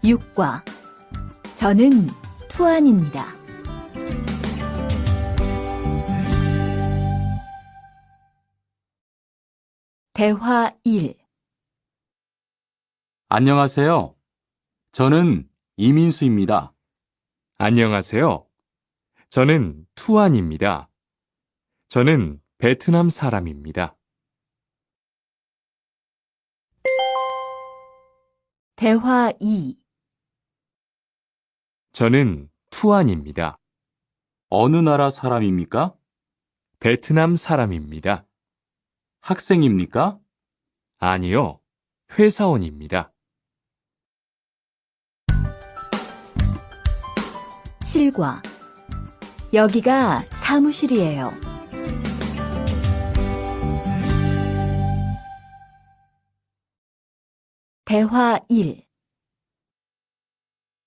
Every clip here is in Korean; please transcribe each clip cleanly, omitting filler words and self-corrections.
6과 저는 투안입니다. 대화 1. 안녕하세요. 저는 이민수입니다. 안녕하세요. 저는 투안입니다. 저는 베트남 사람입니다. 대화 2. 저는 투안입니다. 어느 나라 사람입니까? 베트남 사람입니다. 학생입니까? 아니요, 회사원입니다. 7과 여기가 사무실이에요. 대화 1.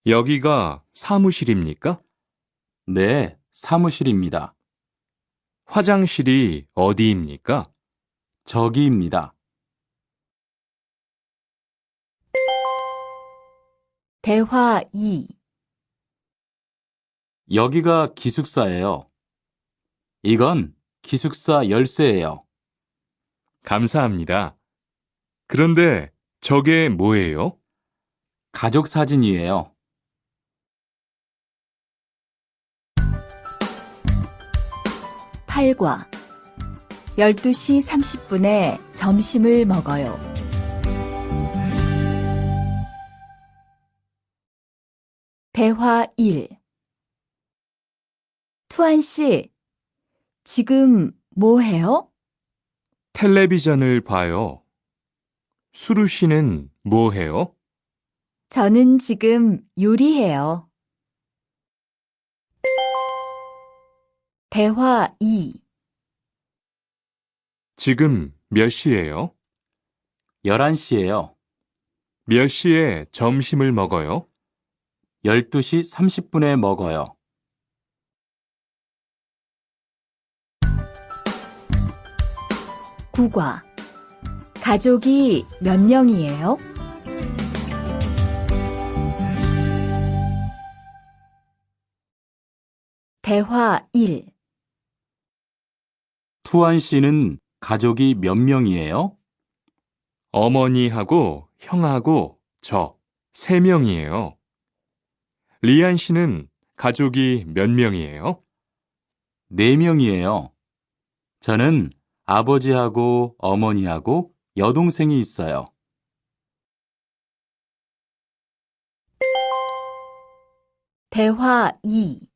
여기가 사무실입니까? 네, 사무실입니다. 화장실이 어디입니까? 저기입니다. 대화 2. 여기가 기숙사예요. 이건 기숙사 열쇠예요. 감사합니다. 그런데 저게 뭐예요? 가족 사진이에요. 8과 12시 30분에 점심을 먹어요. 대화 1. 투안 씨, 지금 뭐 해요? 텔레비전을 봐요. 수루 씨는 뭐 해요? 저는 지금 요리해요. 대화 2. 지금 몇 시예요? 11시예요. 몇 시에 점심을 먹어요? 12시 30분에 먹어요. 국과 가족이 몇 명이에요? 대화 1. 투안 씨는 가족이 몇 명이에요? 어머니하고 형하고 저 3명이에요. 리안 씨는 가족이 몇 명이에요? 4명이에요. 저는 아버지하고 어머니하고 여동생이 있어요. 대화 2.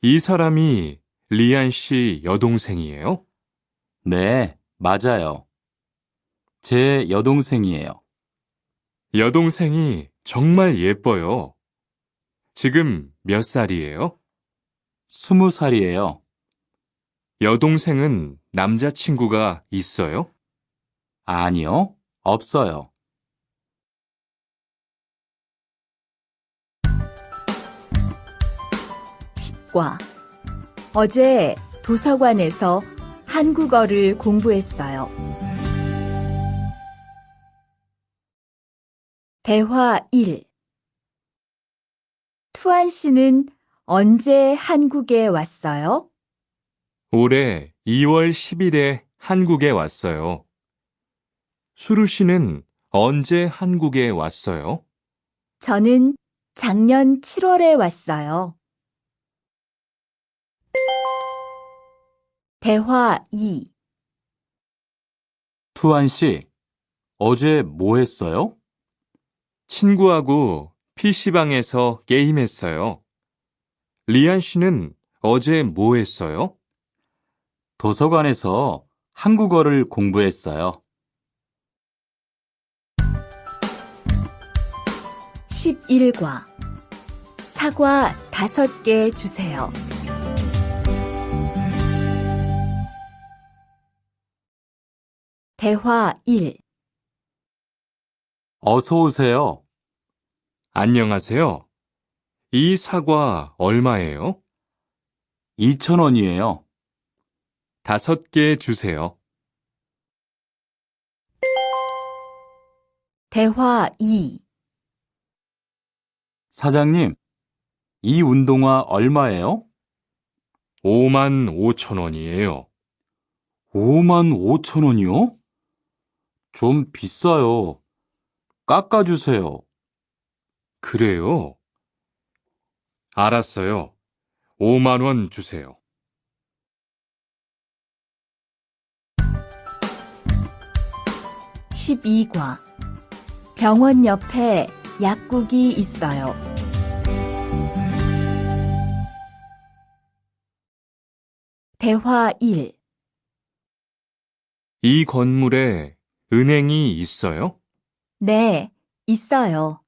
이 사람이 리안 씨 여동생이에요? 네, 맞아요. 제 여동생이에요. 여동생이 정말 예뻐요. 지금 몇 살이에요? 20살이에요. 여동생은 남자친구가 있어요? 아니요, 없어요. 과 어제 도서관에서 한국어를 공부했어요. 대화 1. 투안 씨는 언제 한국에 왔어요? 올해 2월 10일에 한국에 왔어요. 수루 씨는 언제 한국에 왔어요? 저는 작년 7월에 왔어요. 대화 2. 투안 씨, 어제 뭐 했어요? 친구하고 PC방에서 게임했어요. 리안 씨는 어제 뭐 했어요? 도서관에서 한국어를 공부했어요. 11과 사과 5개 주세요. 대화 1. 어서 오세요. 안녕하세요. 이 사과 얼마예요? 2,000원이에요. 5개 주세요. 대화 2. 사장님, 이 운동화 얼마예요? 5만 5천 원이에요. 5만 5천 원이요? 좀 비싸요. 깎아주세요. 그래요? 알았어요. 5만 원 주세요. 12과 병원 옆에 약국이 있어요. 대화 1. 이 건물에 은행이 있어요? 네, 있어요.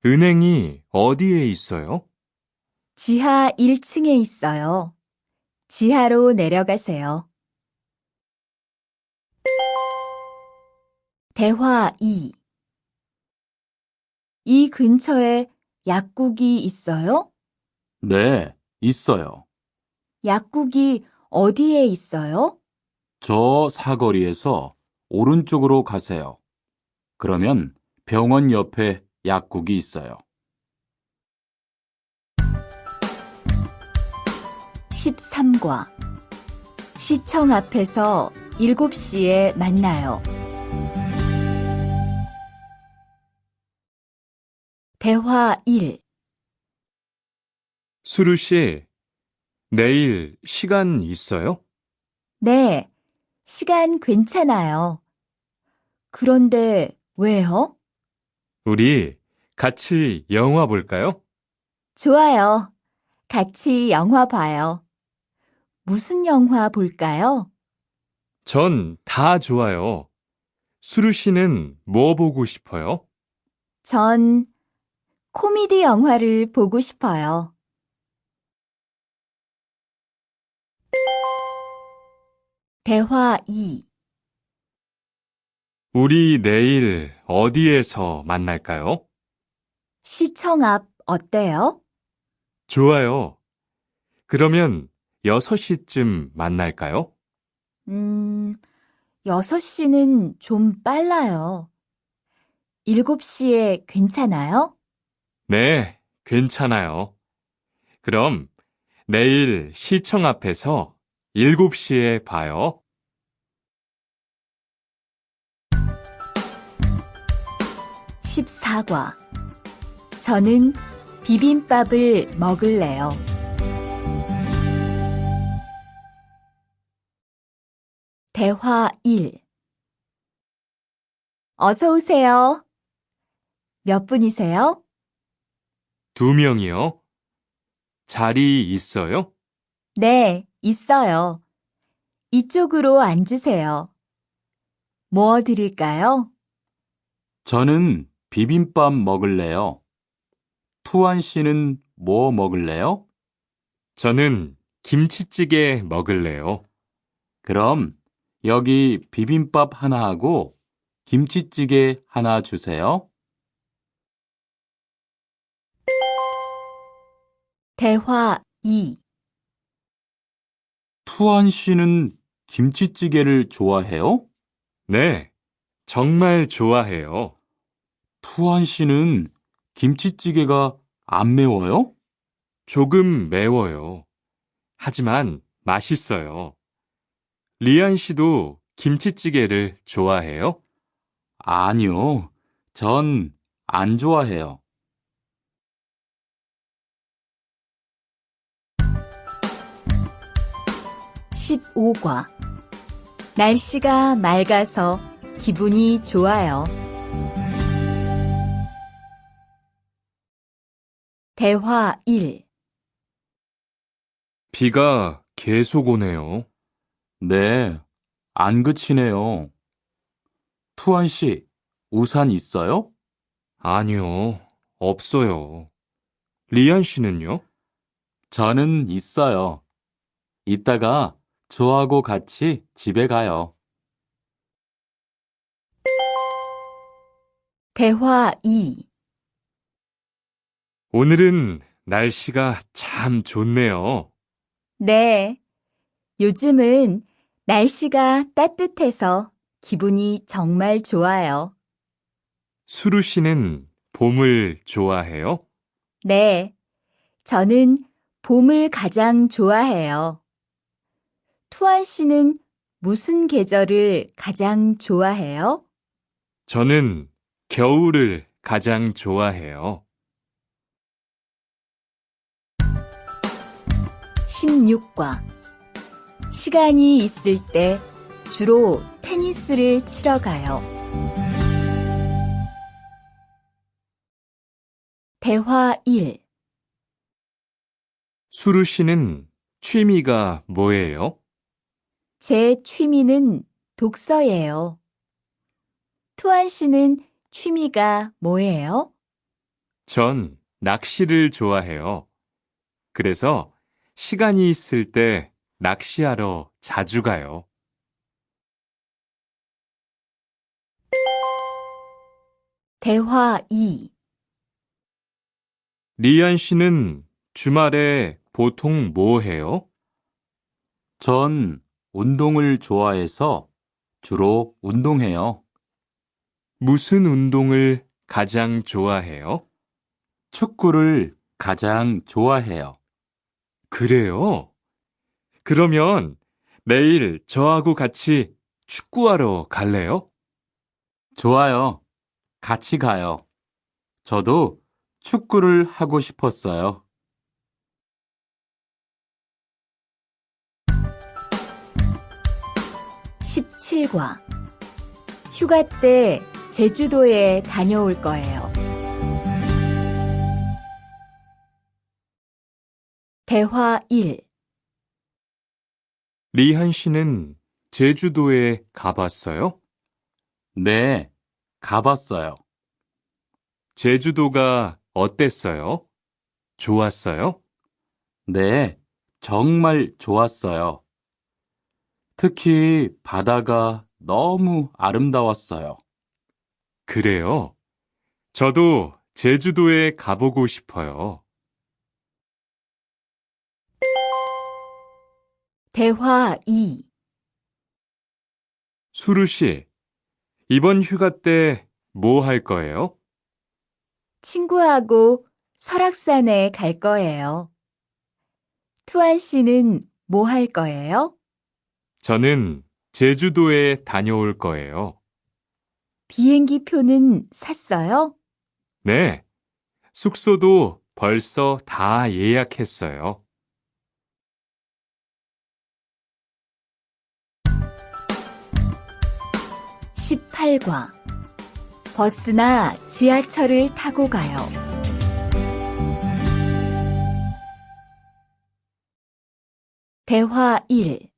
은행이 어디에 있어요? 지하 1층에 있어요. 지하로 내려가세요. 대화 2. 이 근처에 약국이 있어요? 네, 있어요. 약국이 어디에 있어요? 저 사거리에서 오른쪽으로 가세요. 그러면 병원 옆에 약국이 있어요. 13과 시청 앞에서 7시에 만나요. 대화 1. 수루 씨, 내일 시간 있어요? 네, 시간 괜찮아요. 그런데 왜요? 우리 같이 영화 볼까요? 좋아요. 같이 영화 봐요. 무슨 영화 볼까요? 전 다 좋아요. 수루 씨는 뭐 보고 싶어요? 전 코미디 영화를 보고 싶어요. 대화 2. 우리 내일 어디에서 만날까요? 시청 앞 어때요? 좋아요. 그러면 6시쯤 만날까요? 6시는 좀 빨라요. 7시에 괜찮아요? 네, 괜찮아요. 그럼 내일 시청 앞에서 7시에 봐요. 14과 저는 비빔밥을 먹을래요. 대화 1. 어서 오세요. 몇 분이세요? 2명이요. 자리 있어요? 네, 있어요. 이쪽으로 앉으세요. 뭐 드릴까요? 저는 비빔밥 먹을래요. 투안 씨는 뭐 먹을래요? 저는 김치찌개 먹을래요. 그럼 여기 비빔밥 하나 하고 김치찌개 하나 주세요. 대화 2. 투안 씨는 김치찌개를 좋아해요? 네, 정말 좋아해요. 투안 씨는 김치찌개가 안 매워요? 조금 매워요. 하지만 맛있어요. 리안 씨도 김치찌개를 좋아해요? 아니요. 전 안 좋아해요. 15과 날씨가 맑아서 기분이 좋아요. 대화 1. 비가 계속 오네요. 네, 안 그치네요. 투안 씨, 우산 있어요? 아니요, 없어요. 리안 씨는요? 저는 있어요. 이따가 저하고 같이 집에 가요. 대화 2. 오늘은 날씨가 참 좋네요. 네, 요즘은 날씨가 따뜻해서 기분이 정말 좋아요. 수루 씨는 봄을 좋아해요? 네, 저는 봄을 가장 좋아해요. 투안 씨는 무슨 계절을 가장 좋아해요? 저는 겨울을 가장 좋아해요. 16과 시간이 있을 때 주로 테니스를 치러 가요. 대화 1. 수루 씨는 취미가 뭐예요? 제 취미는 독서예요. 투안 씨는 취미가 뭐예요? 전 낚시를 좋아해요. 그래서 시간이 있을 때 낚시하러 자주 가요. 대화 2. 리안 씨는 주말에 보통 뭐 해요? 전 운동을 좋아해서 주로 운동해요. 무슨 운동을 가장 좋아해요? 축구를 가장 좋아해요. 그래요? 그러면 내일 저하고 같이 축구하러 갈래요? 좋아요. 같이 가요. 저도 축구를 하고 싶었어요. 17과 휴가 때 제주도에 다녀올 거예요. 대화 1. 리한 씨는 제주도에 가봤어요? 네, 가봤어요. 제주도가 어땠어요? 좋았어요? 네, 정말 좋았어요. 특히 바다가 너무 아름다웠어요. 그래요? 저도 제주도에 가보고 싶어요. 대화 2. 수루 씨, 이번 휴가 때 뭐 할 거예요? 친구하고 설악산에 갈 거예요. 투안 씨는 뭐 할 거예요? 저는 제주도에 다녀올 거예요. 비행기 표는 샀어요? 네, 숙소도 벌써 다 예약했어요. 18과 버스나 지하철을 타고 가요. 대화 1.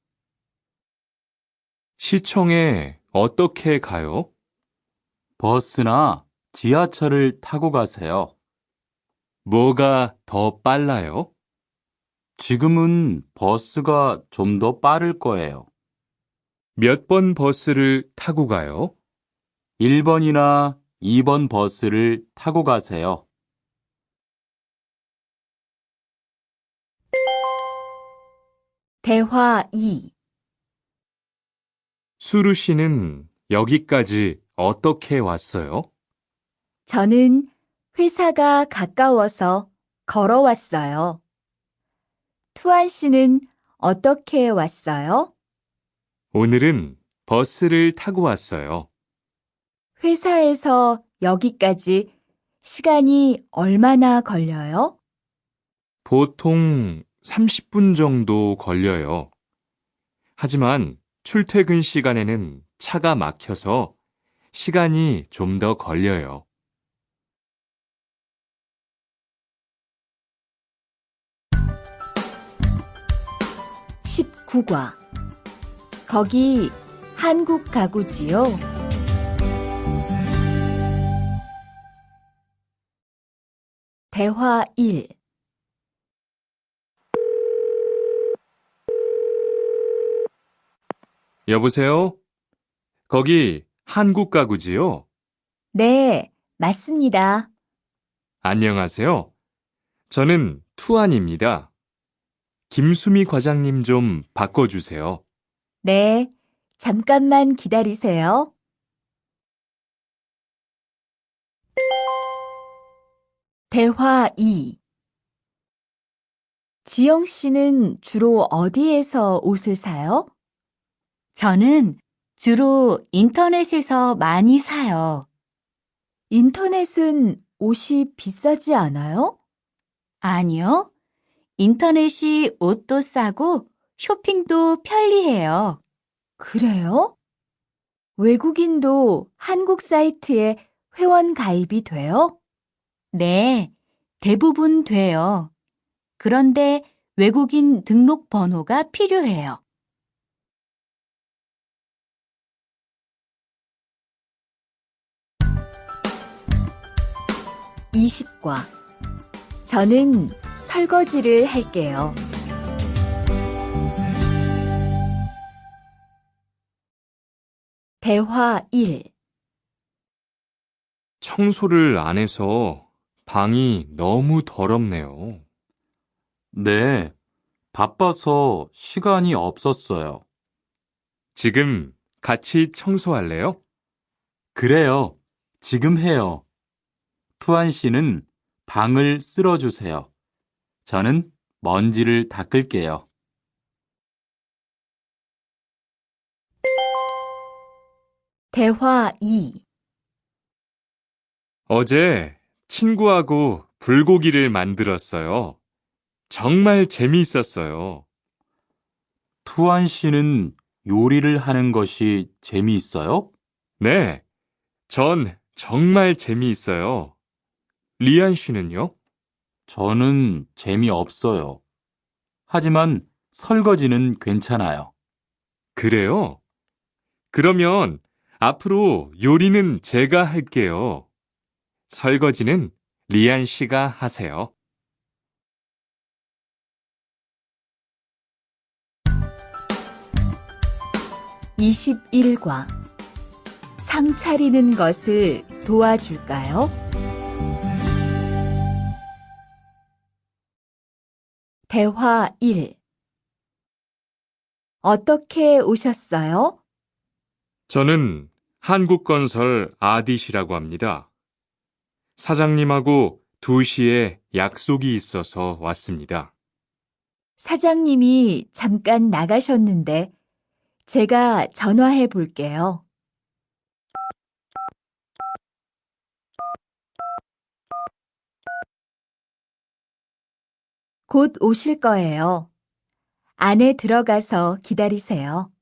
시청에 어떻게 가요? 버스나 지하철을 타고 가세요. 뭐가 더 빨라요? 지금은 버스가 좀 더 빠를 거예요. 몇 번 버스를 타고 가요? 1번이나 2번 버스를 타고 가세요. 대화 2. 수루 씨는 여기까지 어떻게 왔어요? 저는 회사가 가까워서 걸어왔어요. 투안 씨는 어떻게 왔어요? 오늘은 버스를 타고 왔어요. 회사에서 여기까지 시간이 얼마나 걸려요? 보통 30분 정도 걸려요. 하지만 출퇴근 시간에는 차가 막혀서 시간이 좀 더 걸려요. 19과 거기 한국 가구지요? 대화 1. 여보세요? 거기 한국 가구지요? 네, 맞습니다. 안녕하세요. 저는 투안입니다. 김수미 과장님 좀 바꿔주세요. 네, 잠깐만 기다리세요. 대화 2. 지영 씨는 주로 어디에서 옷을 사요? 저는 주로 인터넷에서 많이 사요. 인터넷은 옷이 비싸지 않아요? 아니요. 인터넷이 옷도 싸고 쇼핑도 편리해요. 그래요? 외국인도 한국 사이트에 회원 가입이 돼요? 네, 대부분 돼요. 그런데 외국인 등록 번호가 필요해요. 20과 저는 설거지를 할게요. 대화 1. 청소를 안 해서 방이 너무 더럽네요. 네, 바빠서 시간이 없었어요. 지금 같이 청소할래요? 그래요. 지금 해요. 투안 씨는 방을 쓸어주세요. 저는 먼지를 닦을게요. 대화 2. 어제 친구하고 불고기를 만들었어요. 정말 재미있었어요. 투안 씨는 요리를 하는 것이 재미있어요? 네, 전 정말 재미있어요. 리안 씨는요? 저는 재미없어요. 하지만 설거지는 괜찮아요. 그래요? 그러면 앞으로 요리는 제가 할게요. 설거지는 리안 씨가 하세요. 21과 상 차리는 것을 도와줄까요? 대화 1. 어떻게 오셨어요? 저는 한국건설 아디시라고 합니다. 사장님하고 2시에 약속이 있어서 왔습니다. 사장님이 잠깐 나가셨는데 제가 전화해 볼게요. 곧 오실 거예요. 안에 들어가서 기다리세요.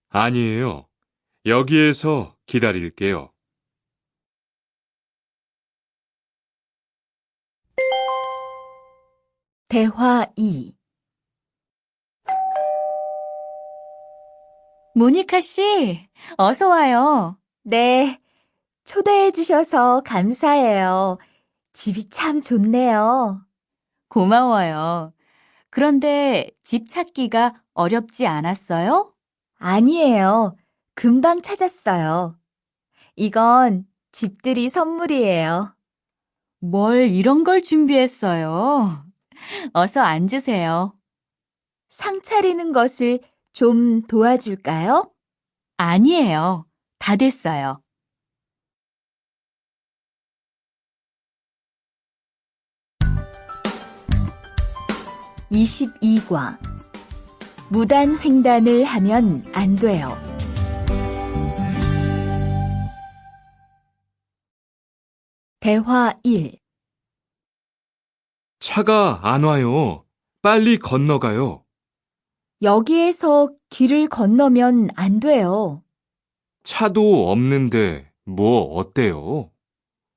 아니에요. 여기에서 기다릴게요. 대화 2. 모니카 씨, 어서 와요. 네, 초대해 주셔서 감사해요. 집이 참 좋네요. 고마워요. 그런데 집 찾기가 어렵지 않았어요? 아니에요. 금방 찾았어요. 이건 집들이 선물이에요. 뭘 이런 걸 준비했어요? 어서 앉으세요. 상 차리는 것을 좀 도와줄까요? 아니에요. 다 됐어요. 22과 무단 횡단을 하면 안 돼요. 대화 1. 차가 안 와요. 빨리 건너가요. 여기에서 길을 건너면 안 돼요. 차도 없는데 뭐 어때요?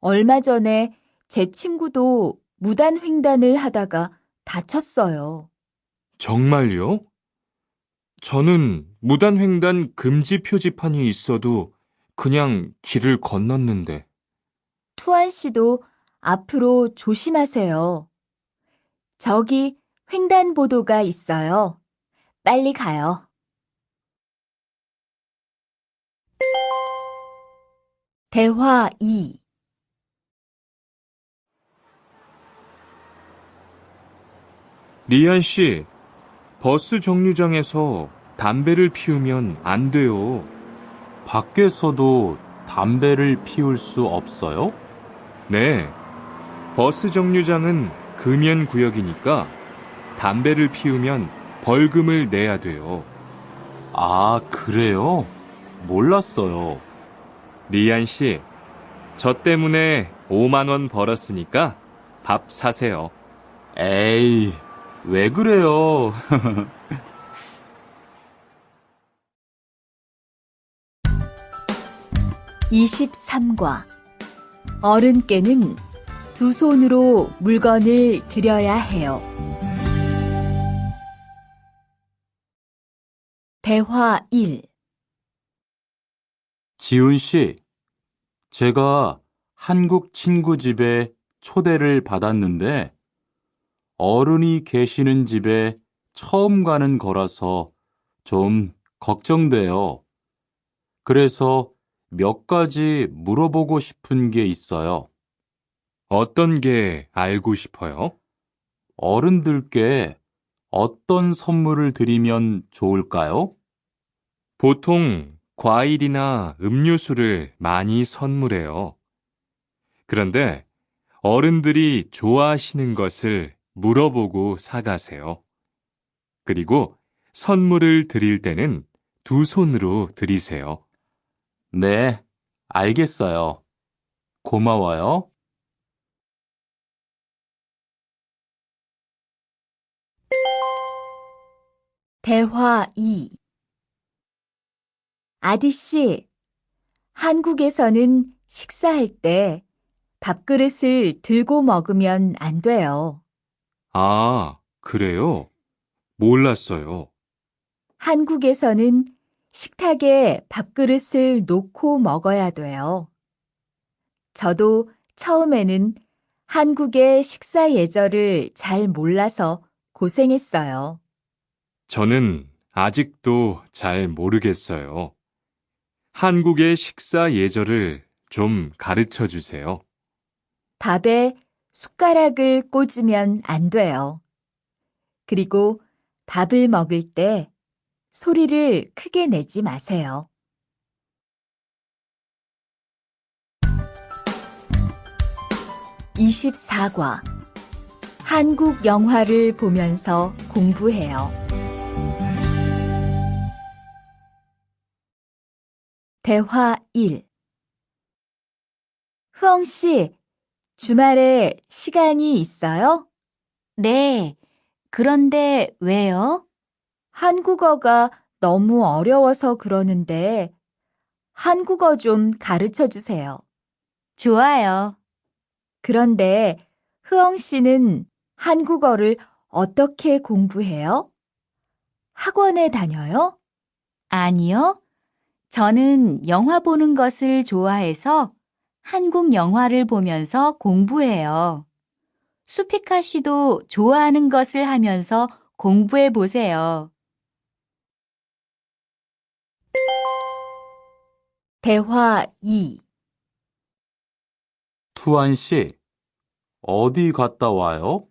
얼마 전에 제 친구도 무단 횡단을 하다가 다쳤어요. 정말요? 저는 무단횡단 금지 표지판이 있어도 그냥 길을 건넜는데. 투안 씨도 앞으로 조심하세요. 저기 횡단보도가 있어요. 빨리 가요. 대화 2. 리안 씨, 버스 정류장에서 담배를 피우면 안 돼요. 밖에서도 담배를 피울 수 없어요? 네, 버스 정류장은 금연 구역이니까 담배를 피우면 벌금을 내야 돼요. 아, 그래요? 몰랐어요. 리안 씨, 저 때문에 5만 원 벌었으니까 밥 사세요. 에이, 왜 그래요? 23과 어른께는 두 손으로 물건을 들여야 해요. 대화 1. 지훈 씨, 제가 한국 친구 집에 초대를 받았는데 어른이 계시는 집에 처음 가는 거라서 좀 걱정돼요. 그래서 몇 가지 물어보고 싶은 게 있어요. 어떤 게 알고 싶어요? 어른들께 어떤 선물을 드리면 좋을까요? 보통 과일이나 음료수를 많이 선물해요. 그런데 어른들이 좋아하시는 것을 물어보고 사가세요. 그리고 선물을 드릴 때는 두 손으로 드리세요. 네, 알겠어요. 고마워요. 대화 2. 아디씨, 한국에서는 식사할 때 밥그릇을 들고 먹으면 안 돼요. 아, 그래요? 몰랐어요. 한국에서는 식탁에 밥그릇을 놓고 먹어야 돼요. 저도 처음에는 한국의 식사 예절을 잘 몰라서 고생했어요. 저는 아직도 잘 모르겠어요. 한국의 식사 예절을 좀 가르쳐 주세요. 밥에 숟가락을 꽂으면 안 돼요. 그리고 밥을 먹을 때 소리를 크게 내지 마세요. 24과 한국 영화를 보면서 공부해요. 대화 1. 흐엉 씨, 주말에 시간이 있어요? 네. 그런데 왜요? 한국어가 너무 어려워서 그러는데 한국어 좀 가르쳐 주세요. 좋아요. 그런데 흐엉 씨는 한국어를 어떻게 공부해요? 학원에 다녀요? 아니요. 저는 영화 보는 것을 좋아해서 한국 영화를 보면서 공부해요. 수피카 씨도 좋아하는 것을 하면서 공부해 보세요. 대화 2. 투안 씨, 어디 갔다 와요?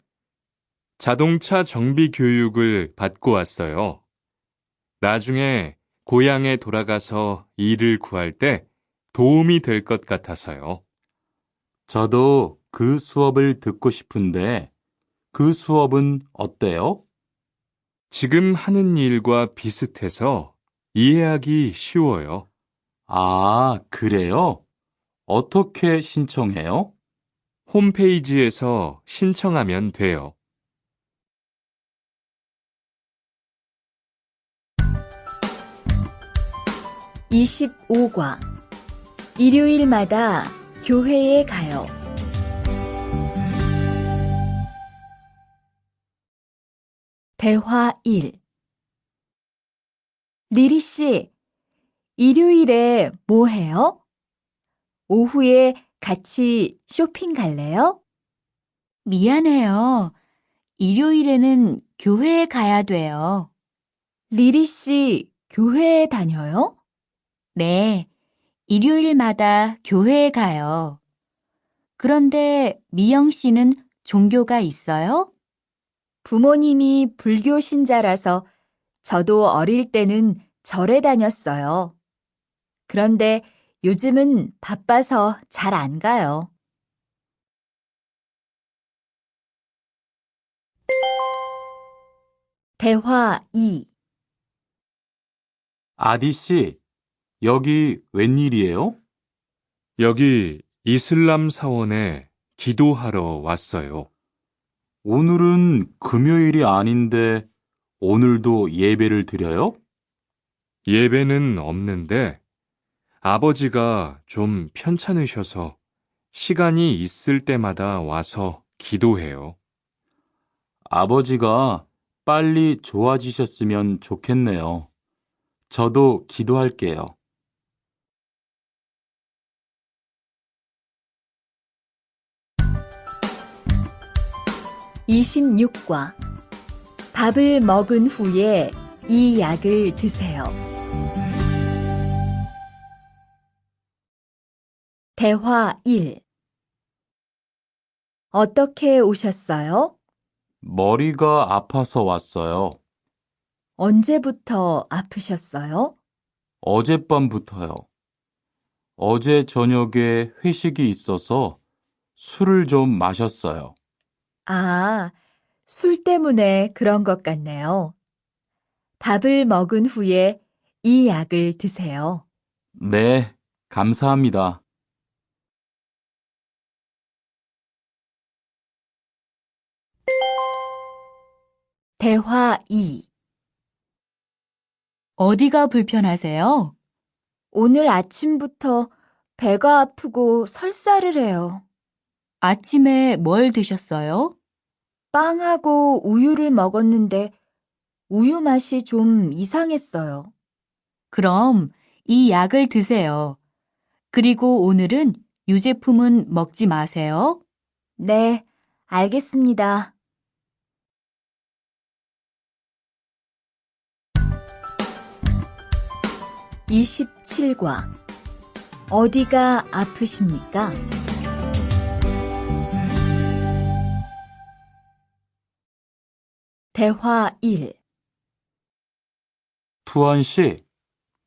자동차 정비 교육을 받고 왔어요. 나중에 고향에 돌아가서 일을 구할 때 도움이 될 것 같아서요. 저도 그 수업을 듣고 싶은데 그 수업은 어때요? 지금 하는 일과 비슷해서 이해하기 쉬워요. 아, 그래요? 어떻게 신청해요? 홈페이지에서 신청하면 돼요. 25과 일요일마다 교회에 가요. 대화 1. 리리 씨, 일요일에 뭐 해요? 오후에 같이 쇼핑 갈래요? 미안해요. 일요일에는 교회에 가야 돼요. 리리 씨, 교회에 다녀요? 네, 일요일마다 교회에 가요. 그런데 미영 씨는 종교가 있어요? 부모님이 불교 신자라서 저도 어릴 때는 절에 다녔어요. 그런데 요즘은 바빠서 잘 안 가요. 대화 2. 아디 씨, 여기 웬일이에요? 여기 이슬람 사원에 기도하러 왔어요. 오늘은 금요일이 아닌데 오늘도 예배를 드려요? 예배는 없는데 아버지가 좀 편찮으셔서 시간이 있을 때마다 와서 기도해요. 아버지가 빨리 좋아지셨으면 좋겠네요. 저도 기도할게요. 26과 밥을 먹은 후에 이 약을 드세요. 대화 1. 어떻게 오셨어요? 머리가 아파서 왔어요. 언제부터 아프셨어요? 어젯밤부터요. 어제 저녁에 회식이 있어서 술을 좀 마셨어요. 아, 술 때문에 그런 것 같네요. 밥을 먹은 후에 이 약을 드세요. 네, 감사합니다. 대화 2. 어디가 불편하세요? 오늘 아침부터 배가 아프고 설사를 해요. 아침에 뭘 드셨어요? 빵하고 우유를 먹었는데 우유 맛이 좀 이상했어요. 그럼 이 약을 드세요. 그리고 오늘은 유제품은 먹지 마세요. 네, 알겠습니다. 27과 어디가 아프십니까? 대화 1. 투안 씨,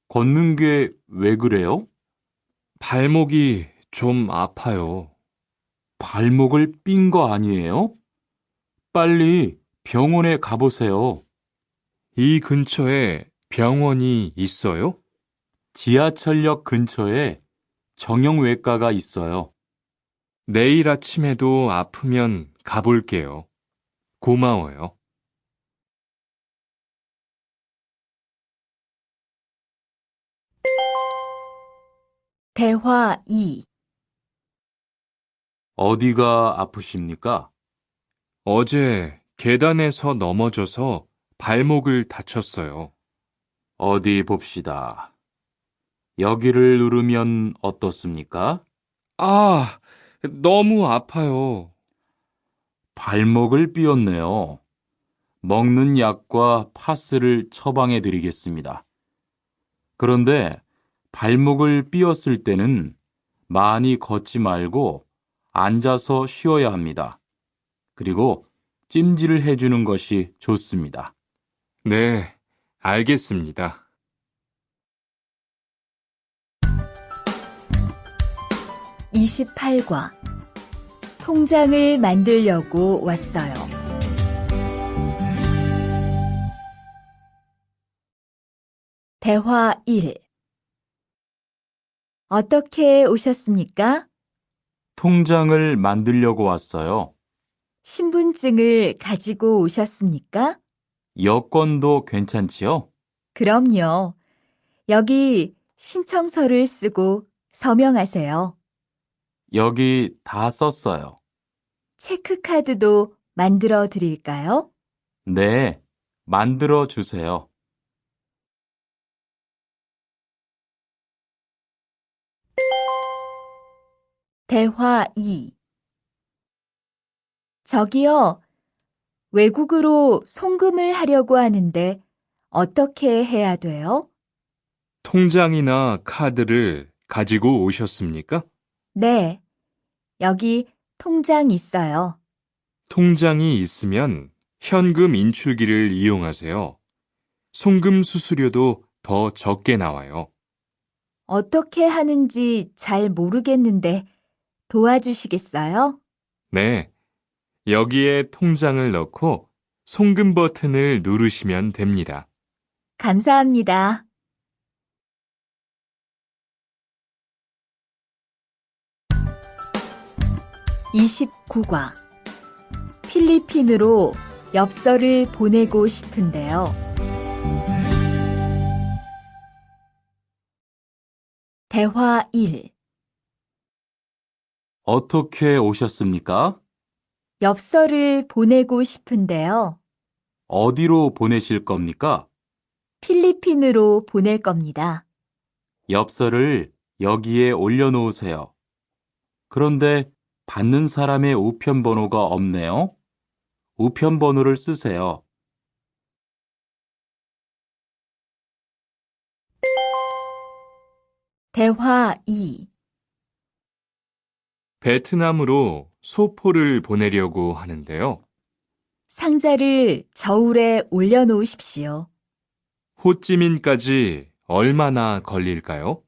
걷는 게 왜 그래요? 발목이 좀 아파요. 발목을 삔 거 아니에요? 빨리 병원에 가보세요. 이 근처에 병원이 있어요? 지하철역 근처에 정형외과가 있어요. 내일 아침에도 아프면 가볼게요. 고마워요. 대화 2. 어디가 아프십니까? 어제 계단에서 넘어져서 발목을 다쳤어요. 어디 봅시다. 여기를 누르면 어떻습니까? 아, 너무 아파요. 발목을 삐었네요. 먹는 약과 파스를 처방해 드리겠습니다. 그런데 발목을 삐었을 때는 많이 걷지 말고 앉아서 쉬어야 합니다. 그리고 찜질을 해주는 것이 좋습니다. 네, 알겠습니다. 28과 통장을 만들려고 왔어요. 대화 1. 어떻게 오셨습니까? 통장을 만들려고 왔어요. 신분증을 가지고 오셨습니까? 여권도 괜찮지요? 그럼요. 여기 신청서를 쓰고 서명하세요. 여기 다 썼어요. 체크카드도 만들어 드릴까요? 네, 만들어 주세요. 대화 2. 저기요, 외국으로 송금을 하려고 하는데 어떻게 해야 돼요? 통장이나 카드를 가지고 오셨습니까? 네, 여기 통장 있어요. 통장이 있으면 현금 인출기를 이용하세요. 송금 수수료도 더 적게 나와요. 어떻게 하는지 잘 모르겠는데 도와주시겠어요? 네, 여기에 통장을 넣고 송금 버튼을 누르시면 됩니다. 감사합니다. (29과) 필리핀으로 엽서를 보내고 싶은데요. 대화 1. 어떻게 오셨습니까? 엽서를 보내고 싶은데요. 어디로 보내실 겁니까? 필리핀으로 보낼 겁니다. 엽서를 여기에 올려놓으세요. 그런데 받는 사람의 우편 번호가 없네요. 우편 번호를 쓰세요. 대화 2. 베트남으로 소포를 보내려고 하는데요. 상자를 저울에 올려놓으십시오. 호찌민까지 얼마나 걸릴까요?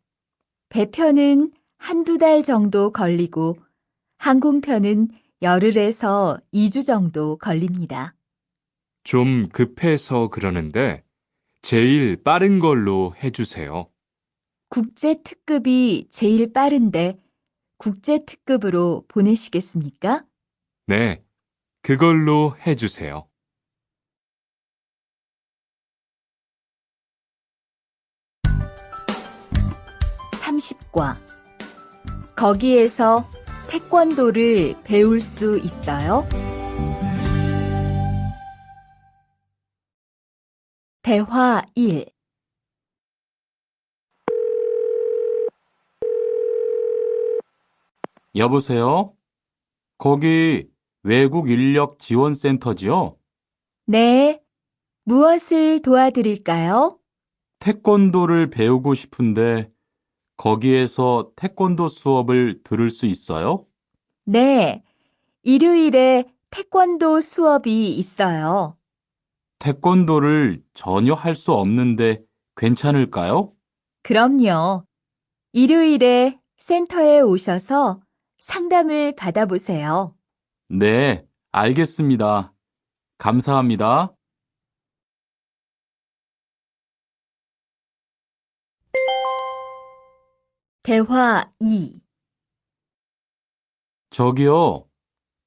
배편은 한두 달 정도 걸리고 항공편은 열흘에서 2주 정도 걸립니다. 좀 급해서 그러는데 제일 빠른 걸로 해주세요. 국제 특급이 제일 빠른데 국제 특급으로 보내시겠습니까? 네, 그걸로 해주세요. (30과) 거기에서 태권도를 배울 수 있어요? 대화 1. 여보세요? 거기 외국 인력 지원센터지요? 네, 무엇을 도와드릴까요? 태권도를 배우고 싶은데 거기에서 태권도 수업을 들을 수 있어요? 네, 일요일에 태권도 수업이 있어요. 태권도를 전혀 할 수 없는데 괜찮을까요? 그럼요. 일요일에 센터에 오셔서 상담을 받아보세요. 네, 알겠습니다. 감사합니다. 대화 2. 저기요,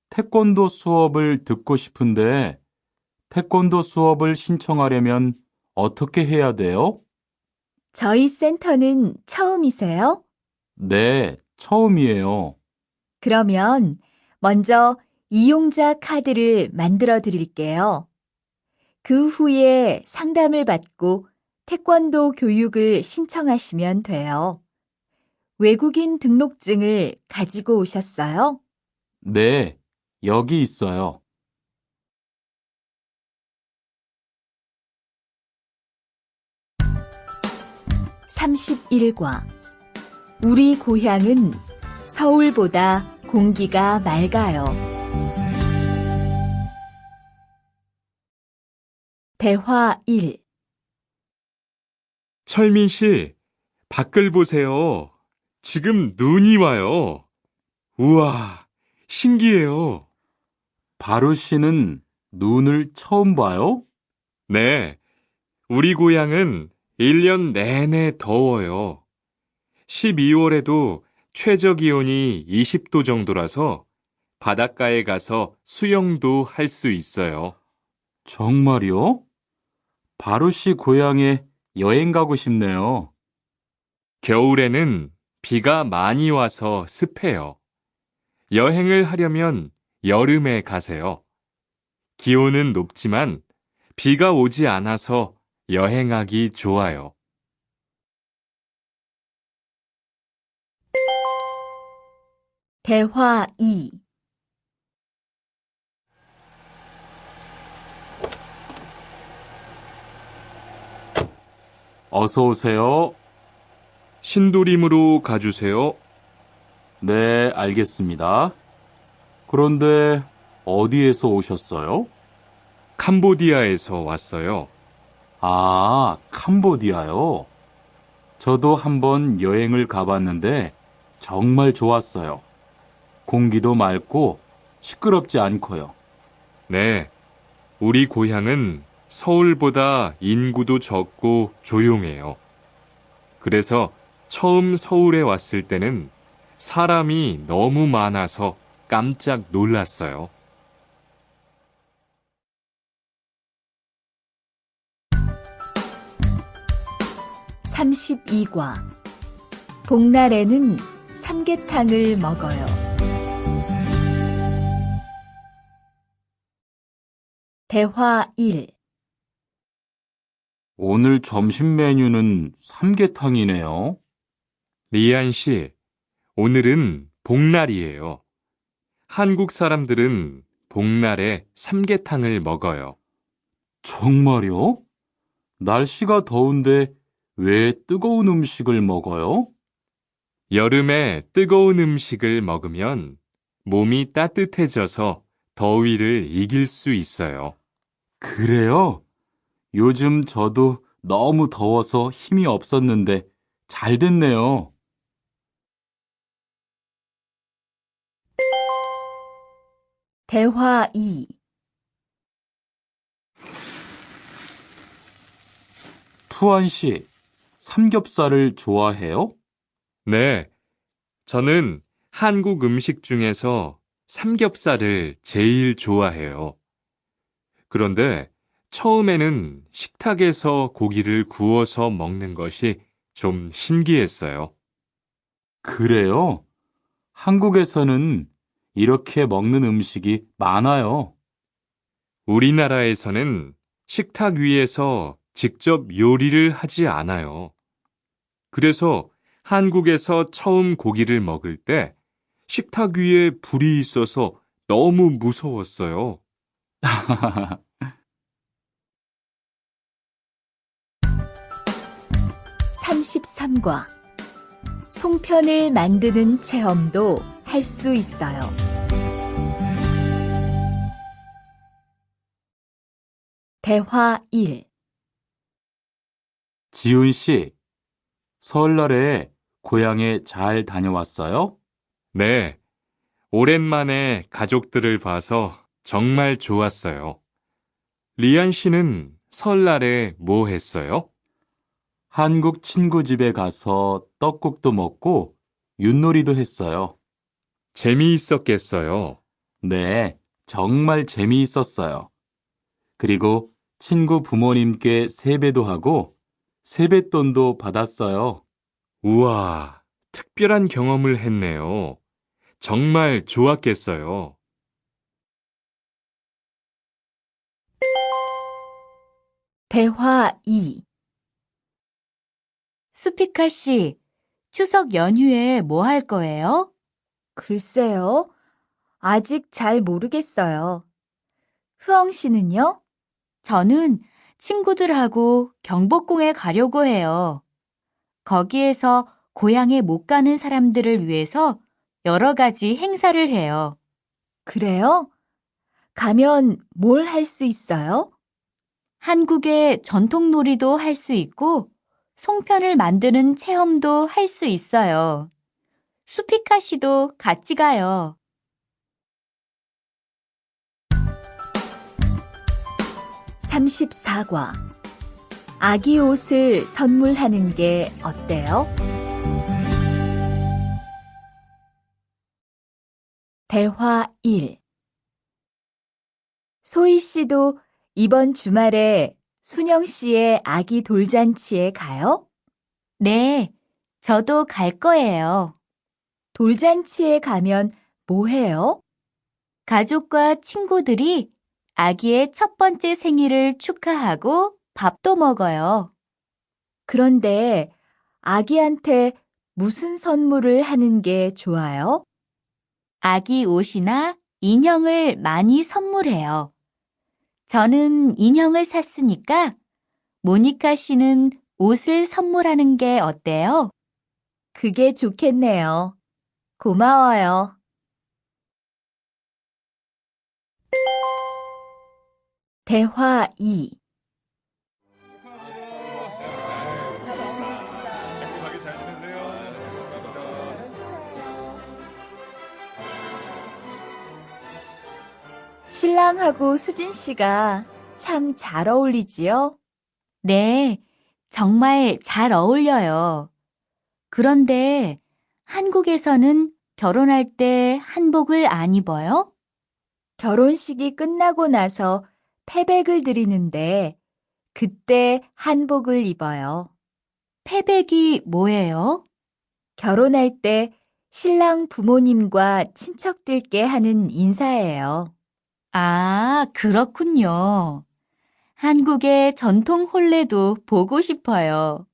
태권도 수업을 듣고 싶은데 태권도 수업을 신청하려면 어떻게 해야 돼요? 저희 센터는 처음이세요? 네, 처음이에요. 그러면 먼저 이용자 카드를 만들어 드릴게요. 그 후에 상담을 받고 태권도 교육을 신청하시면 돼요. 외국인 등록증을 가지고 오셨어요? 네, 여기 있어요. (31과) 우리 고향은 서울보다 공기가 맑아요. 대화 1. 철민 씨, 밖을 보세요. 지금 눈이 와요. 우와, 신기해요. 바루 씨는 눈을 처음 봐요? 네, 우리 고향은 1년 내내 더워요. 12월에도 최저 기온이 20도 정도라서 바닷가에 가서 수영도 할 수 있어요. 정말요? 바루 씨 고향에 여행 가고 싶네요. 겨울에는 비가 많이 와서 습해요. 여행을 하려면 여름에 가세요. 기온은 높지만 비가 오지 않아서 여행하기 좋아요. 대화 2. 어서 오세요. 신도림으로 가주세요. 네, 알겠습니다. 그런데 어디에서 오셨어요? 캄보디아에서 왔어요. 아, 캄보디아요. 저도 한번 여행을 가봤는데 정말 좋았어요. 공기도 맑고 시끄럽지 않고요. 네, 우리 고향은 서울보다 인구도 적고 조용해요. 그래서 처음 서울에 왔을 때는 사람이 너무 많아서 깜짝 놀랐어요. 32과 복날에는 삼계탕을 먹어요. 대화 1. 오늘 점심 메뉴는 삼계탕이네요. 리안 씨, 오늘은 복날이에요. 한국 사람들은 복날에 삼계탕을 먹어요. 정말요? 날씨가 더운데 왜 뜨거운 음식을 먹어요? 여름에 뜨거운 음식을 먹으면 몸이 따뜻해져서 더위를 이길 수 있어요. 그래요? 요즘 저도 너무 더워서 힘이 없었는데 잘 됐네요. 대화 2. 투안 씨, 삼겹살을 좋아해요? 네, 저는 한국 음식 중에서 삼겹살을 제일 좋아해요. 그런데 처음에는 식탁에서 고기를 구워서 먹는 것이 좀 신기했어요. 그래요? 한국에서는 이렇게 먹는 음식이 많아요. 우리나라에서는 식탁 위에서 직접 요리를 하지 않아요. 그래서 한국에서 처음 고기를 먹을 때 식탁 위에 불이 있어서 너무 무서웠어요. 33과 송편을 만드는 체험도 할 수 있어요. 대화 1. 지훈 씨, 설날에 고향에 잘 다녀왔어요? 네, 오랜만에 가족들을 봐서 정말 좋았어요. 리안 씨는 설날에 뭐 했어요? 한국 친구 집에 가서 떡국도 먹고 윷놀이도 했어요. 재미있었겠어요. 네, 정말 재미있었어요. 그리고 친구 부모님께 세배도 하고 세뱃돈도 받았어요. 우와, 특별한 경험을 했네요. 정말 좋았겠어요. 대화 2. 수피카 씨, 추석 연휴에 뭐 할 거예요? 글쎄요. 아직 잘 모르겠어요. 흐엉 씨는요? 저는 친구들하고 경복궁에 가려고 해요. 거기에서 고향에 못 가는 사람들을 위해서 여러 가지 행사를 해요. 그래요? 가면 뭘 할 수 있어요? 한국의 전통 놀이도 할 수 있고, 송편을 만드는 체험도 할 수 있어요. 수피카 씨도 같이 가요. 34과 아기 옷을 선물하는 게 어때요? 대화 1. 소희 씨도 이번 주말에 순영 씨의 아기 돌잔치에 가요? 네, 저도 갈 거예요. 돌잔치에 가면 뭐 해요? 가족과 친구들이 아기의 첫 번째 생일을 축하하고 밥도 먹어요. 그런데 아기한테 무슨 선물을 하는 게 좋아요? 아기 옷이나 인형을 많이 선물해요. 저는 인형을 샀으니까 모니카 씨는 옷을 선물하는 게 어때요? 그게 좋겠네요. 고마워요. 대화 2. 행복하게 잘 지내세요. 신랑하고 수진 씨가 참 잘 어울리지요? 네, 정말 잘 어울려요. 그런데 한국에서는 결혼할 때 한복을 안 입어요? 결혼식이 끝나고 나서 패백을 드리는데 그때 한복을 입어요. 패백이 뭐예요? 결혼할 때 신랑 부모님과 친척들께 하는 인사예요. 아, 그렇군요. 한국의 전통 혼례도 보고 싶어요.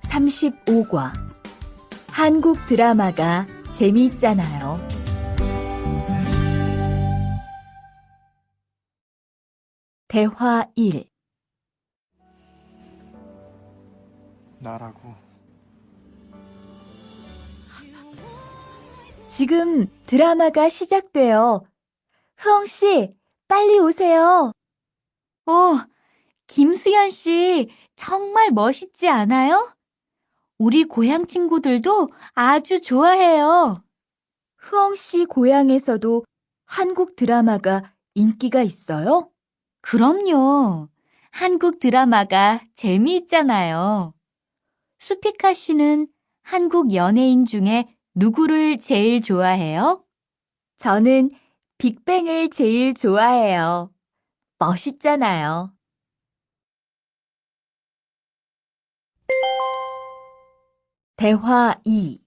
35과 한국 드라마가 재미있잖아요. 대화 1. 나라고. 지금 드라마가 시작돼요. 흐엉 씨, 빨리 오세요. 김수현 씨, 정말 멋있지 않아요? 우리 고향 친구들도 아주 좋아해요. 흐엉 씨 고향에서도 한국 드라마가 인기가 있어요? 그럼요. 한국 드라마가 재미있잖아요. 수피카 씨는 한국 연예인 중에 누구를 제일 좋아해요? 저는 빅뱅을 제일 좋아해요. 멋있잖아요. 대화 2.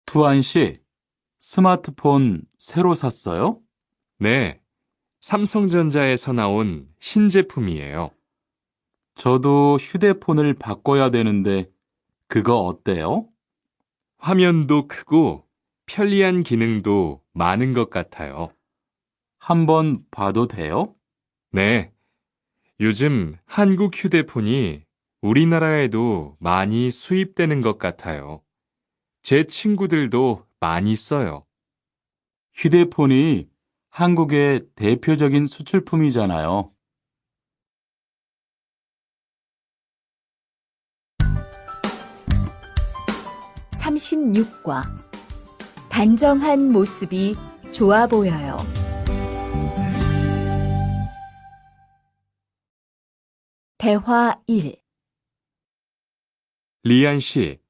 투안 씨, 스마트폰 새로 샀어요? 네, 삼성전자에서 나온 신제품이에요. 저도 휴대폰을 바꿔야 되는데 그거 어때요? 화면도 크고 편리한 기능도 많은 것 같아요. 한번 봐도 돼요? 네, 요즘 한국 휴대폰이 우리나라에도 많이 수입되는 것 같아요. 제 친구들도 많이 써요. 휴대폰이 한국의 대표적인 수출품이잖아요. 36과 단정한 모습이 좋아 보여요. 대화 1. 리안 씨,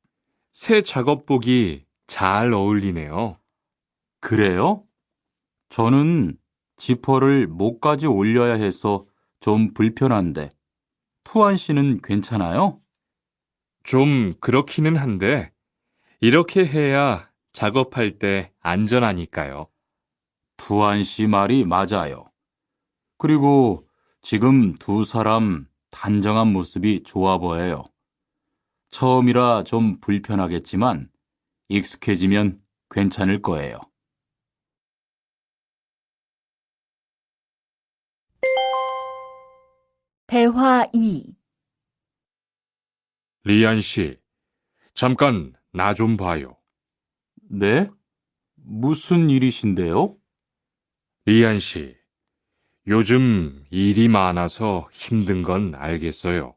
새 작업복이 잘 어울리네요. 그래요? 저는 지퍼를 목까지 올려야 해서 좀 불편한데, 투안 씨는 괜찮아요? 좀 그렇기는 한데, 이렇게 해야 작업할 때 안전하니까요. 투안 씨 말이 맞아요. 그리고 지금 두 사람 단정한 모습이 좋아 보여요. 처음이라 좀 불편하겠지만 익숙해지면 괜찮을 거예요. 대화 2. 리안 씨, 잠깐 나 좀 봐요. 네? 무슨 일이신데요? 리안 씨, 요즘 일이 많아서 힘든 건 알겠어요.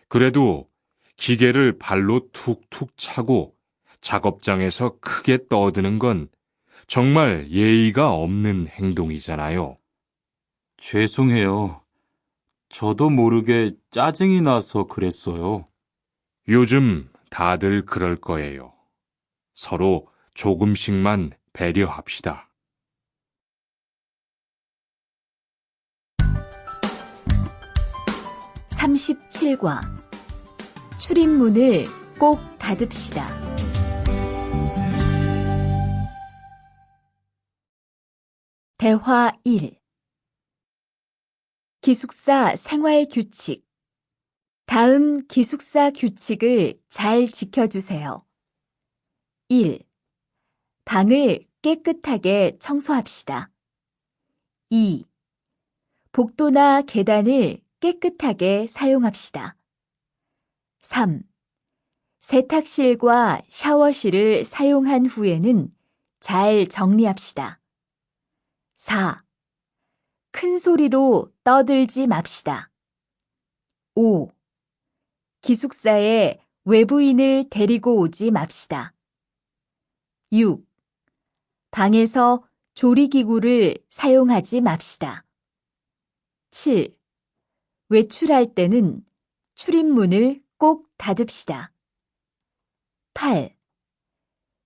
그래도 기계를 발로 툭툭 차고 작업장에서 크게 떠드는 건 정말 예의가 없는 행동이잖아요. 죄송해요. 저도 모르게 짜증이 나서 그랬어요. 요즘 다들 그럴 거예요. 서로 조금씩만 배려합시다. 37과 출입문을 꼭 닫읍시다. 대화 1. 기숙사 생활 규칙. 다음 기숙사 규칙을 잘 지켜주세요. 1. 방을 깨끗하게 청소합시다. 2. 복도나 계단을 깨끗하게 사용합시다. 3. 세탁실과 샤워실을 사용한 후에는 잘 정리합시다. 4. 큰 소리로 떠들지 맙시다. 5. 기숙사에 외부인을 데리고 오지 맙시다. 6. 방에서 조리기구를 사용하지 맙시다. 7. 외출할 때는 출입문을 꼭 닫읍시다. 8.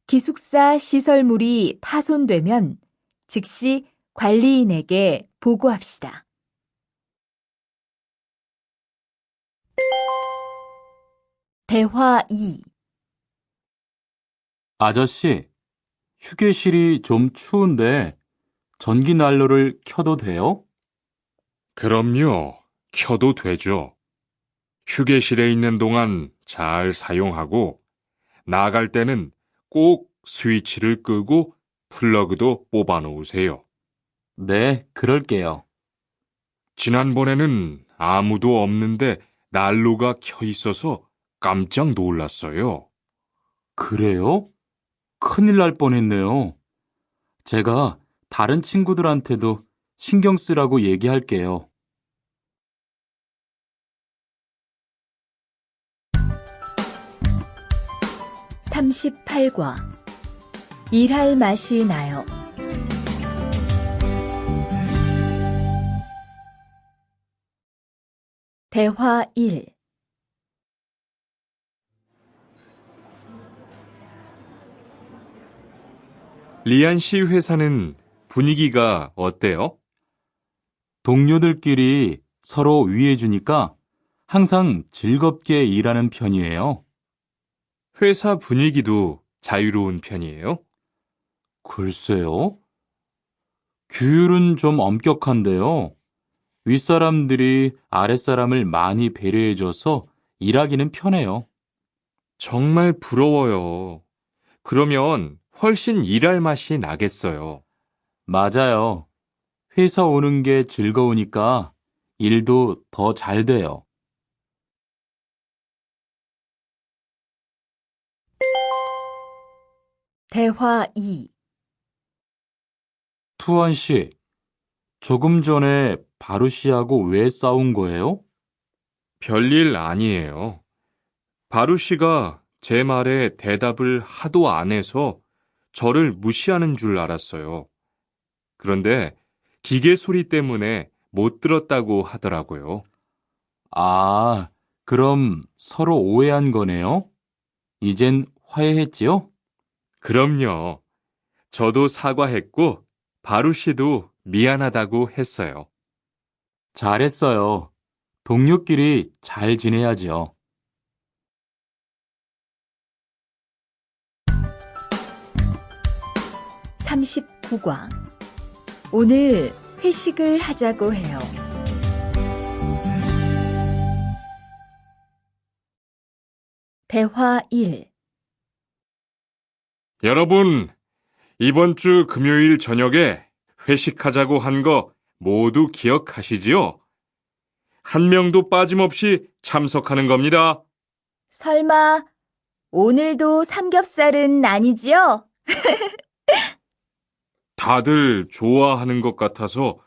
기숙사 시설물이 파손되면 즉시 관리인에게 보고합시다. 대화 2. 아저씨, 휴게실이 좀 추운데 전기 난로를 켜도 돼요? 그럼요. 켜도 되죠. 휴게실에 있는 동안 잘 사용하고 나갈 때는 꼭 스위치를 끄고 플러그도 뽑아 놓으세요. 네, 그럴게요. 지난번에는 아무도 없는데 난로가 켜 있어서 깜짝 놀랐어요. 그래요? 큰일 날 뻔했네요. 제가 다른 친구들한테도 신경 쓰라고 얘기할게요. 38과 일할 맛이 나요. 대화 1. 리안 씨 회사는 분위기가 어때요? 동료들끼리 서로 위해주니까 항상 즐겁게 일하는 편이에요. 회사 분위기도 자유로운 편이에요? 글쎄요. 규율은 좀 엄격한데요. 윗사람들이 아랫사람을 많이 배려해줘서 일하기는 편해요. 정말 부러워요. 그러면 훨씬 일할 맛이 나겠어요. 맞아요. 회사 오는 게 즐거우니까 일도 더 잘 돼요. 대화 2. 투원 씨, 조금 전에 바루 씨하고 왜 싸운 거예요? 별일 아니에요. 바루 씨가 제 말에 대답을 하도 안 해서 저를 무시하는 줄 알았어요. 그런데 기계 소리 때문에 못 들었다고 하더라고요. 아, 그럼 서로 오해한 거네요? 이젠 화해했지요? 그럼요. 저도 사과했고 바루 씨도 미안하다고 했어요. 잘했어요. 동료끼리 잘 지내야죠. 39과 오늘 회식을 하자고 해요. 대화 1. 여러분, 이번 주 금요일 저녁에 회식하자고 한 거 모두 기억하시지요? 한 명도 빠짐없이 참석하는 겁니다. 설마 오늘도 삼겹살은 아니지요? 다들 좋아하는 것 같아서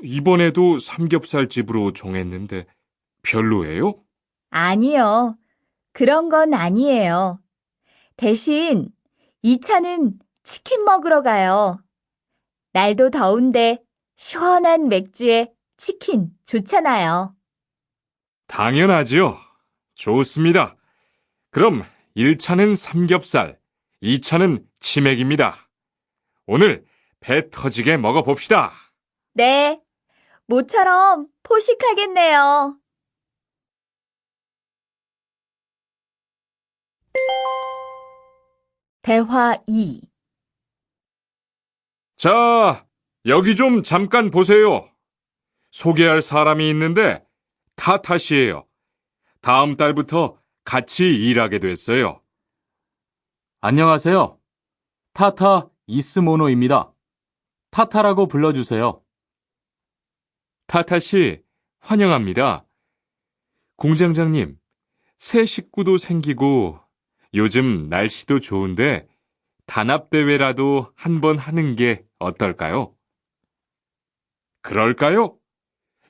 이번에도 삼겹살 집으로 정했는데 별로예요? 아니요. 그런 건 아니에요. 대신 2차는 치킨 먹으러 가요. 날도 더운데 시원한 맥주에 치킨 좋잖아요. 당연하지요. 좋습니다. 그럼 1차는 삼겹살, 2차는 치맥입니다. 오늘 배 터지게 먹어봅시다. 네, 모처럼 포식하겠네요. 대화 2. 자, 여기 좀 잠깐 보세요. 소개할 사람이 있는데 타타 씨예요. 다음 달부터 같이 일하게 됐어요. 안녕하세요. 타타 이스모노입니다. 타타라고 불러주세요. 타타 씨, 환영합니다. 공장장님, 새 식구도 생기고 요즘 날씨도 좋은데 단합대회라도 한번 하는 게 어떨까요? 그럴까요?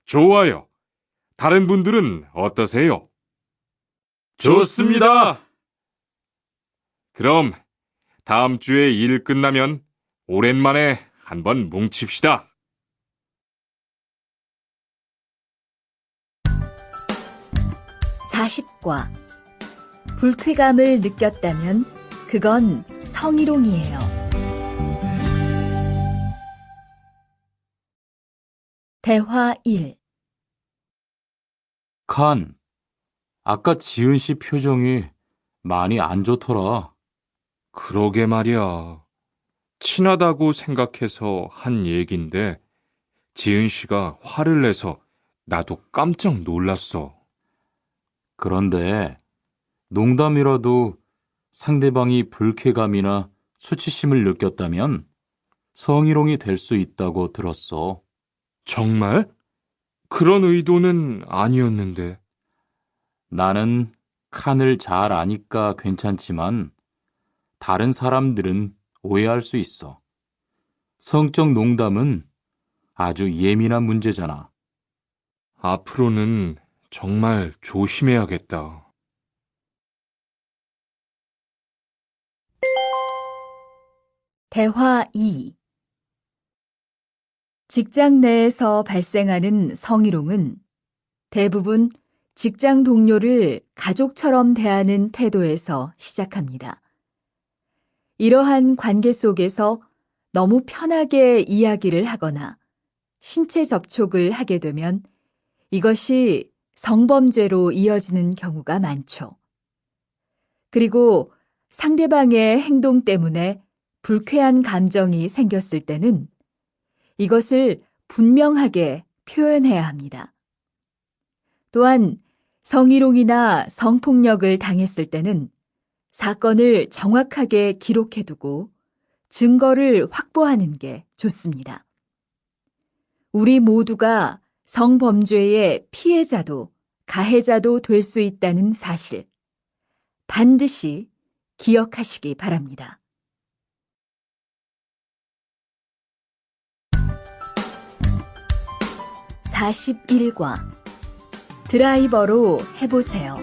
좋아요. 다른 분들은 어떠세요? 좋습니다. 그럼 다음 주에 일 끝나면 오랜만에 한번 뭉칩시다. (40과) 불쾌감을 느꼈다면 그건 성희롱이에요. 대화 1. 칸, 아까 지은 씨 표정이 많이 안 좋더라. 그러게 말이야. 친하다고 생각해서 한 얘긴데 지은 씨가 화를 내서 나도 깜짝 놀랐어. 그런데 농담이라도 상대방이 불쾌감이나 수치심을 느꼈다면 성희롱이 될 수 있다고 들었어. 정말? 그런 의도는 아니었는데. 나는 칸을 잘 아니까 괜찮지만 다른 사람들은 오해할 수 있어. 성적 농담은 아주 예민한 문제잖아. 앞으로는 정말 조심해야겠다. 대화 2. 직장 내에서 발생하는 성희롱은 대부분 직장 동료를 가족처럼 대하는 태도에서 시작합니다. 이러한 관계 속에서 너무 편하게 이야기를 하거나 신체 접촉을 하게 되면 이것이 성범죄로 이어지는 경우가 많죠. 그리고 상대방의 행동 때문에 불쾌한 감정이 생겼을 때는 이것을 분명하게 표현해야 합니다. 또한 성희롱이나 성폭력을 당했을 때는 사건을 정확하게 기록해두고 증거를 확보하는 게 좋습니다. 우리 모두가 성범죄의 피해자도 가해자도 될 수 있다는 사실, 반드시 기억하시기 바랍니다. (41과) 드라이버로 해보세요.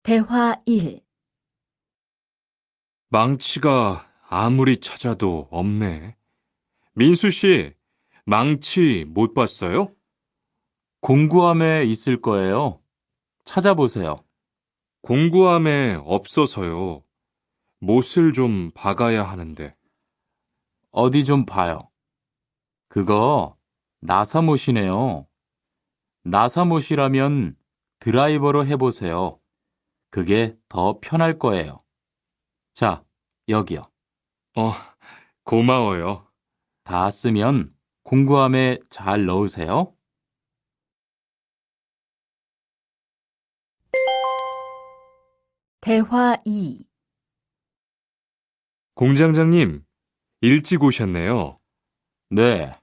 대화 1. 망치가 아무리 찾아도 없네. 민수 씨, 망치 못 봤어요? 공구함에 있을 거예요. 찾아보세요. 공구함에 없어서요. 못을 좀 박아야 하는데. 어디 좀 봐요. 그거 나사못이네요. 나사못이라면 드라이버로 해보세요. 그게 더 편할 거예요. 자, 여기요. 어, 고마워요. 다 쓰면 공구함에 잘 넣으세요. 대화 2. 공장장님, 일찍 오셨네요. 네,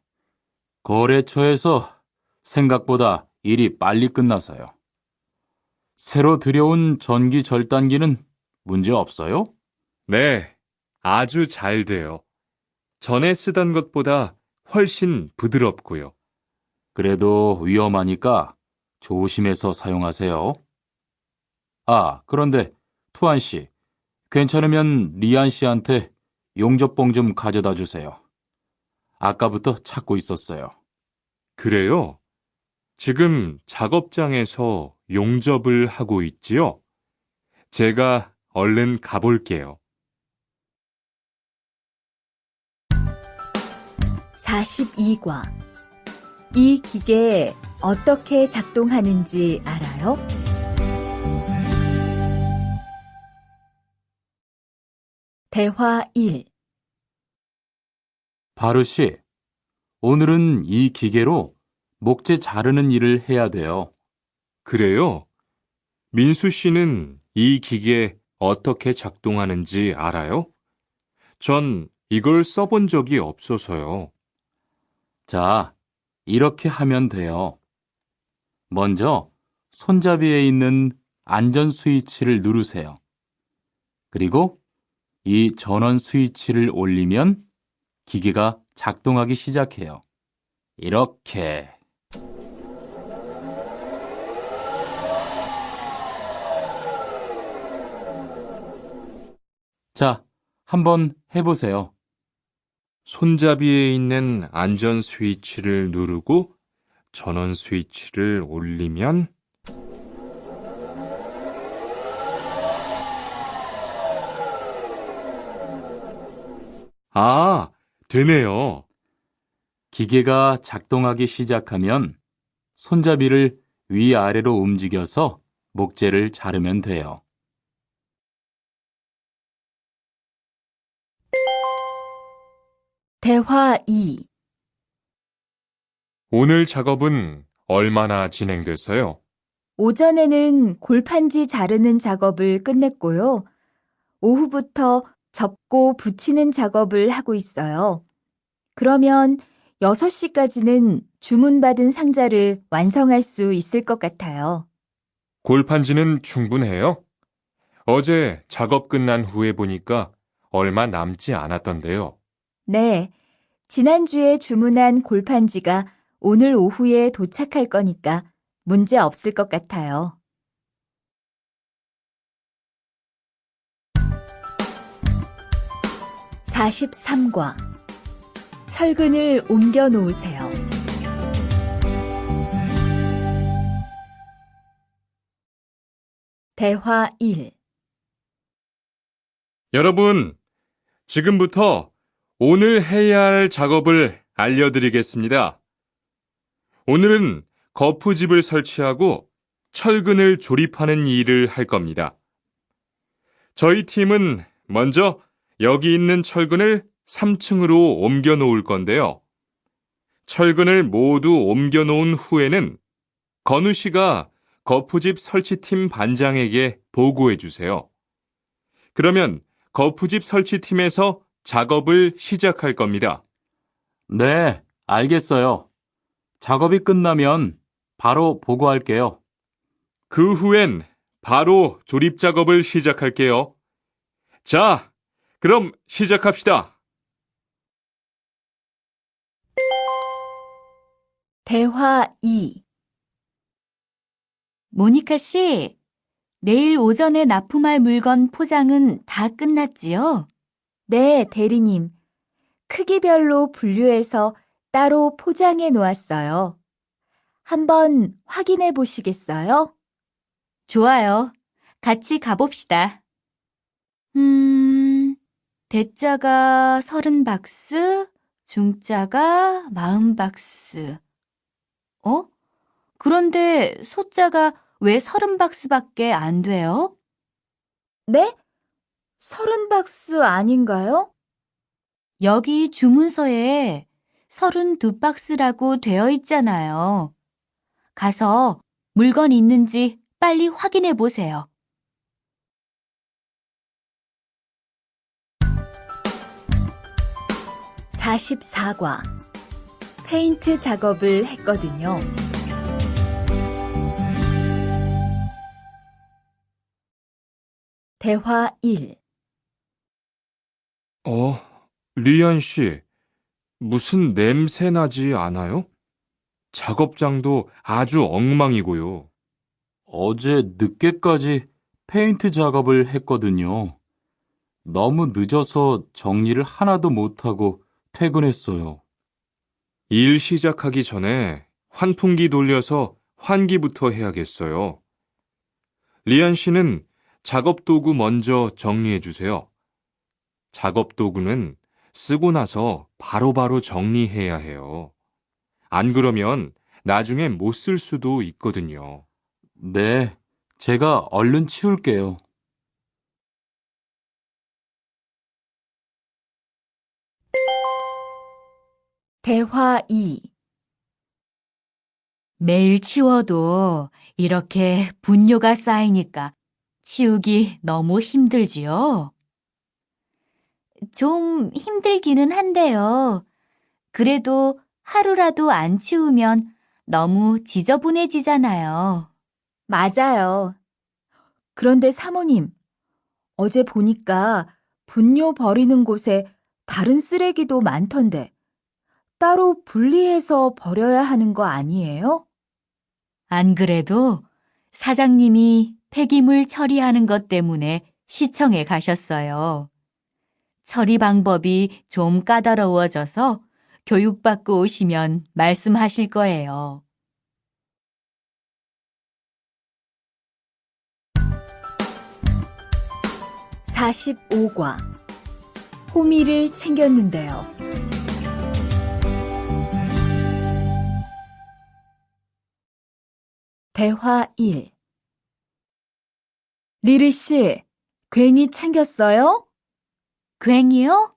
거래처에서 생각보다 일이 빨리 끝나서요. 새로 들여온 전기 절단기는 문제 없어요? 네, 아주 잘 돼요. 전에 쓰던 것보다 훨씬 부드럽고요. 그래도 위험하니까 조심해서 사용하세요. 아, 그런데 투안 씨, 괜찮으면 리안 씨한테 용접봉 좀 가져다 주세요. 아까부터 찾고 있었어요. 그래요? 지금 작업장에서 용접을 하고 있지요? 제가 얼른 가볼게요. 42과 이 기계 어떻게 작동하는지 알아요? 대화 1. 바르 씨, 오늘은 이 기계로 목재 자르는 일을 해야 돼요. 그래요? 민수 씨는 이 기계 어떻게 작동하는지 알아요? 전 이걸 써본 적이 없어서요. 자, 이렇게 하면 돼요. 먼저 손잡이에 있는 안전 스위치를 누르세요. 그리고 이 전원 스위치를 올리면 기계가 작동하기 시작해요. 이렇게. 자, 한번 해보세요. 손잡이에 있는 안전 스위치를 누르고 전원 스위치를 올리면 아, 되네요. 기계가 작동하기 시작하면 손잡이를 위아래로 움직여서 목재를 자르면 돼요. 대화 2. 오늘 작업은 얼마나 진행됐어요? 오전에는 골판지 자르는 작업을 끝냈고요. 오후부터 접고 붙이는 작업을 하고 있어요. 그러면 6시까지는 주문받은 상자를 완성할 수 있을 것 같아요. 골판지는 충분해요? 어제 작업 끝난 후에 보니까 얼마 남지 않았던데요. 네, 지난주에 주문한 골판지가 오늘 오후에 도착할 거니까 문제 없을 것 같아요. 43과 철근을 옮겨 놓으세요. 대화 1. 여러분, 지금부터 오늘 해야 할 작업을 알려드리겠습니다. 오늘은 거푸집을 설치하고 철근을 조립하는 일을 할 겁니다. 저희 팀은 먼저 여기 있는 철근을 3층으로 옮겨 놓을 건데요. 철근을 모두 옮겨 놓은 후에는 건우 씨가 거푸집 설치팀 반장에게 보고해 주세요. 그러면 거푸집 설치팀에서 작업을 시작할 겁니다. 네, 알겠어요. 작업이 끝나면 바로 보고할게요. 그 후엔 바로 조립 작업을 시작할게요. 자, 그럼 시작합시다. 대화 2. 모니카 씨, 내일 오전에 납품할 물건 포장은 다 끝났지요? 네, 대리님. 크기별로 분류해서 따로 포장해 놓았어요. 한번 확인해 보시겠어요? 좋아요. 같이 가봅시다. 대자가 30박스, 중자가 40박스. 그런데 소자가 왜 30박스밖에 안 돼요? 네? 30박스 아닌가요? 여기 주문서에 32박스라고 되어 있잖아요. 가서 물건 있는지 빨리 확인해 보세요. 44과 페인트 작업을 했거든요. 대화 1. 리안 씨, 무슨 냄새 나지 않아요? 작업장도 아주 엉망이고요. 어제 늦게까지 페인트 작업을 했거든요. 너무 늦어서 정리를 하나도 못하고 퇴근했어요. 일 시작하기 전에 환풍기 돌려서 환기부터 해야겠어요. 리안 씨는 작업 도구 먼저 정리해 주세요. 작업 도구는 쓰고 나서 바로바로 정리해야 해요. 안 그러면 나중에 못 쓸 수도 있거든요. 네, 제가 얼른 치울게요. 대화 2. 매일 치워도 이렇게 분뇨가 쌓이니까 치우기 너무 힘들지요? 좀 힘들기는 한데요. 그래도 하루라도 안 치우면 너무 지저분해지잖아요. 맞아요. 그런데 사모님, 어제 보니까 분뇨 버리는 곳에 다른 쓰레기도 많던데 따로 분리해서 버려야 하는 거 아니에요? 안 그래도 사장님이 폐기물 처리하는 것 때문에 시청에 가셨어요. 처리 방법이 좀 까다로워져서 교육받고 오시면 말씀하실 거예요. (45과) 호미를 챙겼는데요. 대화 1. 리리 씨, 괭이 챙겼어요? 괭이요?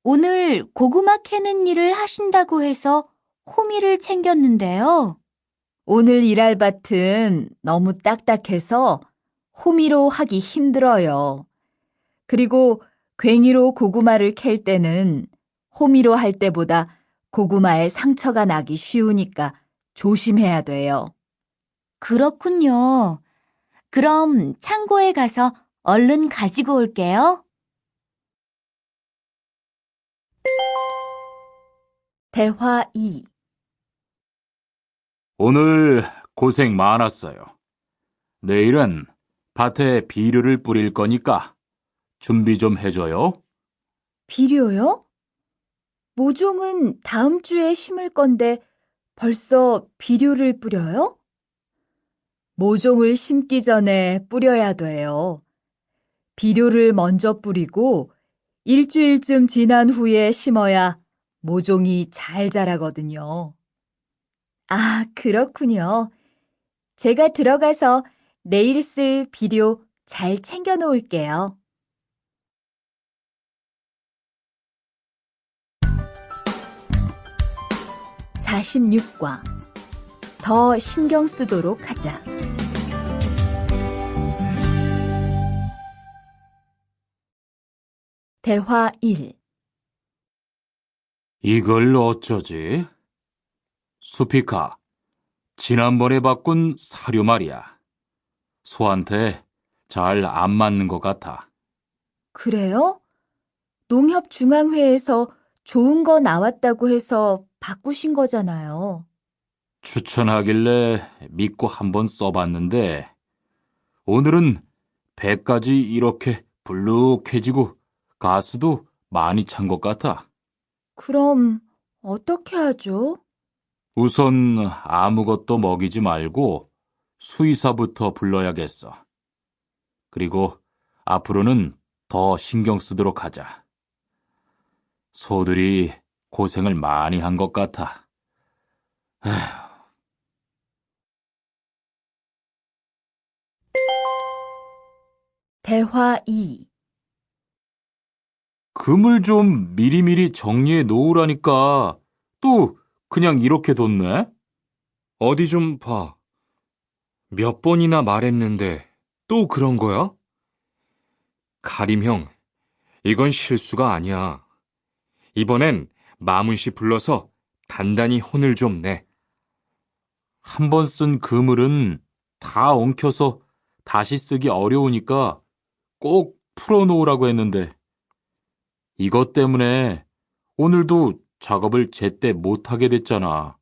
오늘 고구마 캐는 일을 하신다고 해서 호미를 챙겼는데요. 오늘 일할 밭은 너무 딱딱해서 호미로 하기 힘들어요. 그리고 괭이로 고구마를 캘 때는 호미로 할 때보다 고구마에 상처가 나기 쉬우니까 조심해야 돼요. 그렇군요. 그럼 창고에 가서 얼른 가지고 올게요. 대화 2. 오늘 고생 많았어요. 내일은 밭에 비료를 뿌릴 거니까 준비 좀 해줘요. 비료요? 모종은 다음 주에 심을 건데 벌써 비료를 뿌려요? 모종을 심기 전에 뿌려야 돼요. 비료를 먼저 뿌리고 일주일쯤 지난 후에 심어야 모종이 잘 자라거든요. 아, 그렇군요. 제가 들어가서 내일 쓸 비료 잘 챙겨 놓을게요. (46과) 더 신경 쓰도록 하자. 대화 1. 이걸 어쩌지? 수피카, 지난번에 바꾼 사료 말이야. 소한테 잘 안 맞는 것 같아. 그래요? 농협중앙회에서 좋은 거 나왔다고 해서 바꾸신 거잖아요. 추천하길래 믿고 한번 써봤는데 오늘은 배까지 이렇게 불룩해지고 가스도 많이 찬 것 같아. 그럼 어떻게 하죠? 우선 아무것도 먹이지 말고 수의사부터 불러야겠어. 그리고 앞으로는 더 신경 쓰도록 하자. 소들이 고생을 많이 한 것 같아. 대화 2. 금을 좀 미리미리 정리해 놓으라니까 또 그냥 이렇게 뒀네? 어디 좀 봐. 몇 번이나 말했는데 또 그런 거야? 가림 형, 이건 실수가 아니야. 이번엔 마문 씨 불러서 단단히 혼을 좀 내. 한 번 쓴 그물은 다 엉켜서 다시 쓰기 어려우니까 꼭 풀어놓으라고 했는데 이것 때문에 오늘도 작업을 제때 못하게 됐잖아.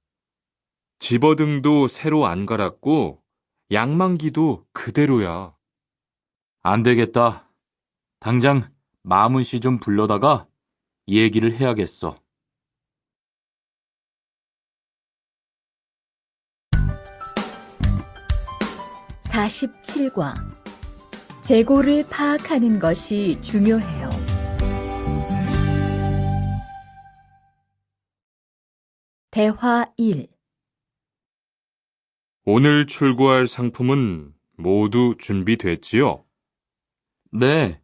집어등도 새로 안 갈았고 양만기도 그대로야. 안 되겠다. 당장 마문 씨 좀 불러다가 얘기를 해야겠어. (47과) 재고를 파악하는 것이 중요해요. 대화 1. 오늘 출고할 상품은 모두 준비됐지요? 네,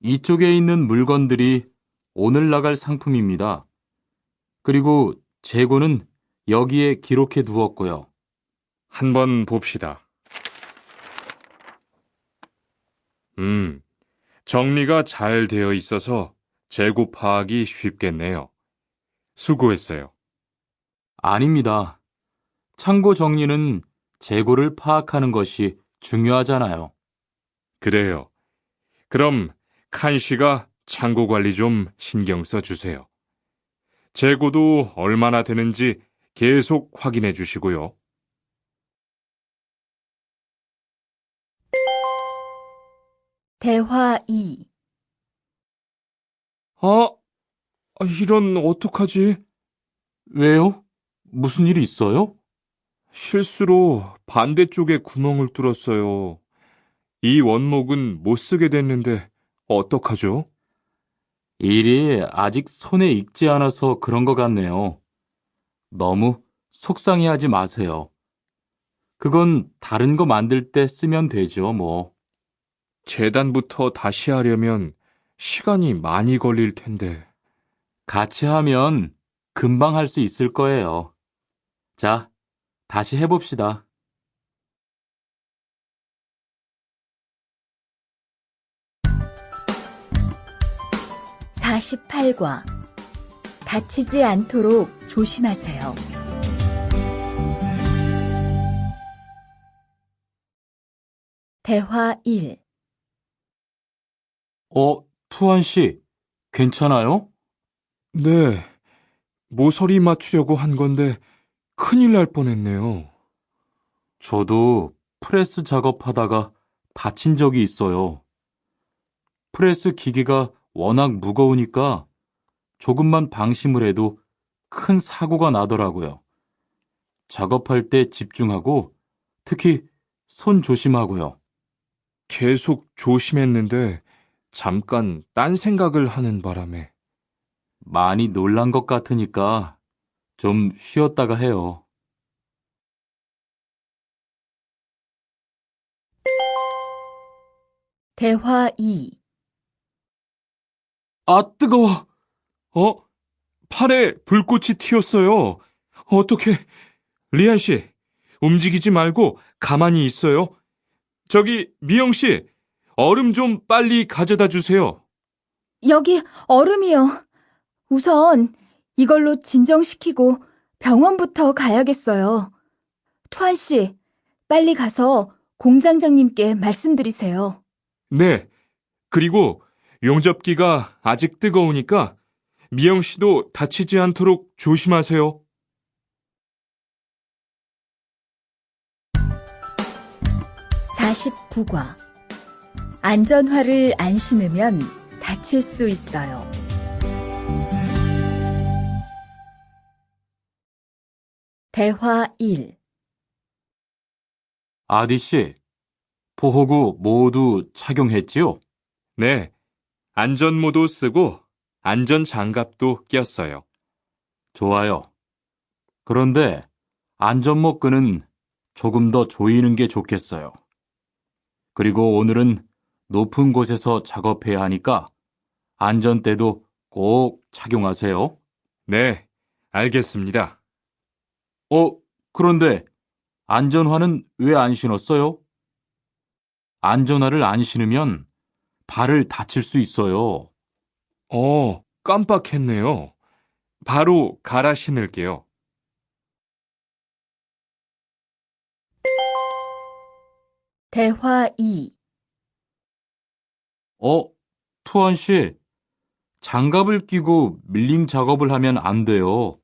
이쪽에 있는 물건들이 오늘 나갈 상품입니다. 그리고 재고는 여기에 기록해 두었고요. 한번 봅시다. 정리가 잘 되어 있어서 재고 파악이 쉽겠네요. 수고했어요. 아닙니다. 창고 정리는 재고를 파악하는 것이 중요하잖아요. 그래요. 그럼 칸 씨가 창고 관리 좀 신경 써 주세요. 재고도 얼마나 되는지 계속 확인해 주시고요. 대화 2. 아, 이런 어떡하지? 왜요? 무슨 일이 있어요? 실수로 반대쪽에 구멍을 뚫었어요. 이 원목은 못 쓰게 됐는데 어떡하죠? 일이 아직 손에 익지 않아서 그런 것 같네요. 너무 속상해하지 마세요. 그건 다른 거 만들 때 쓰면 되죠, 뭐. 재단부터 다시 하려면 시간이 많이 걸릴 텐데. 같이 하면 금방 할 수 있을 거예요. 자, 다시 해봅시다. 48과 다치지 않도록 조심하세요. 대화 1. 투한 씨, 괜찮아요? 네, 모서리 맞추려고 한 건데 큰일 날 뻔했네요. 저도 프레스 작업하다가 다친 적이 있어요. 프레스 기계가 워낙 무거우니까 조금만 방심을 해도 큰 사고가 나더라고요. 작업할 때 집중하고 특히 손 조심하고요. 계속 조심했는데 잠깐 딴 생각을 하는 바람에. 많이 놀란 것 같으니까 좀 쉬었다가 해요. 대화 2. 아, 뜨거워! 어? 팔에 불꽃이 튀었어요. 어떻게? 리안 씨, 움직이지 말고 가만히 있어요. 저기, 미영 씨, 얼음 좀 빨리 가져다 주세요. 여기 얼음이요. 우선 이걸로 진정시키고 병원부터 가야겠어요. 투한 씨, 빨리 가서 공장장님께 말씀드리세요. 네, 그리고 용접기가 아직 뜨거우니까 미영 씨도 다치지 않도록 조심하세요. 49과 안전화를 안 신으면 다칠 수 있어요. 대화 1. 아디 씨, 보호구 모두 착용했지요? 네, 안전모도 쓰고 안전장갑도 꼈어요. 좋아요. 그런데 안전모 끈은 조금 더 조이는 게 좋겠어요. 그리고 오늘은 높은 곳에서 작업해야 하니까 안전대도 꼭 착용하세요. 네, 알겠습니다. 그런데 안전화는 왜 안 신었어요? 안전화를 안 신으면 발을 다칠 수 있어요. 깜빡했네요. 바로 갈아 신을게요. 대화 2. 투한 씨, 장갑을 끼고 밀링 작업을 하면 안 돼요.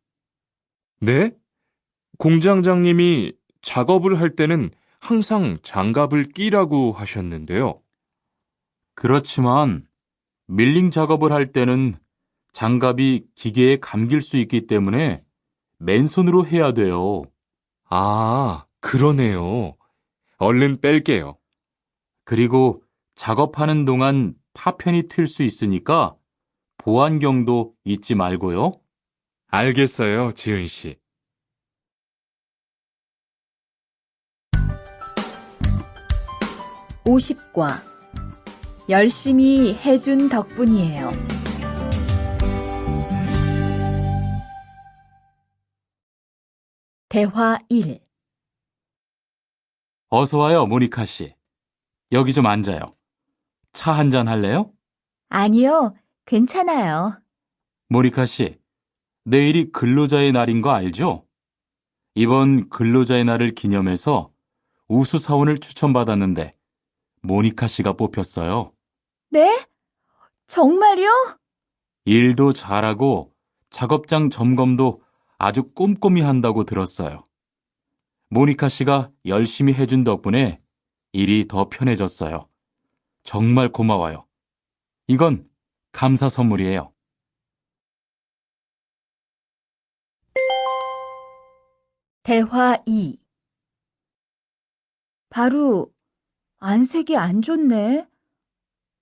네? 공장장님이 작업을 할 때는 항상 장갑을 끼라고 하셨는데요. 그렇지만 밀링 작업을 할 때는 장갑이 기계에 감길 수 있기 때문에 맨손으로 해야 돼요. 아, 그러네요. 얼른 뺄게요. 그리고 작업하는 동안 파편이 튈 수 있으니까 보안경도 잊지 말고요. 알겠어요, 지은 씨. 50과 열심히 해준 덕분이에요. 대화 1. 어서 와요, 모니카 씨. 여기 좀 앉아요. 차 한 잔 할래요? 아니요, 괜찮아요. 모니카 씨, 내일이 근로자의 날인 거 알죠? 이번 근로자의 날을 기념해서 우수 사원을 추천받았는데 모니카 씨가 뽑혔어요. 네? 정말요? 일도 잘하고 작업장 점검도 아주 꼼꼼히 한다고 들었어요. 모니카 씨가 열심히 해준 덕분에 일이 더 편해졌어요. 정말 고마워요. 이건 감사 선물이에요. 대화 2. 바로 안색이 안 좋네.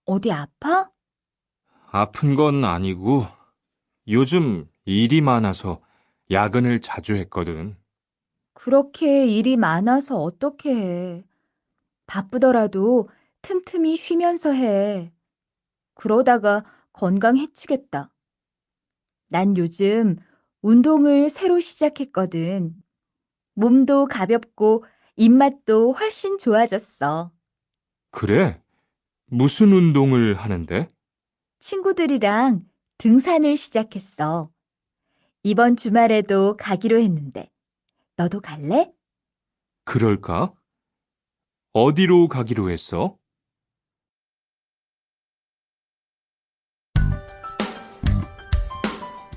어디 아파? 아픈 건 아니고 요즘 일이 많아서 야근을 자주 했거든. 그렇게 일이 많아서 어떻게 해. 바쁘더라도 틈틈이 쉬면서 해. 그러다가 건강 해치겠다. 난 요즘 운동을 새로 시작했거든. 몸도 가볍고 입맛도 훨씬 좋아졌어. 그래? 무슨 운동을 하는데? 친구들이랑 등산을 시작했어. 이번 주말에도 가기로 했는데, 너도 갈래? 그럴까? 어디로 가기로 했어?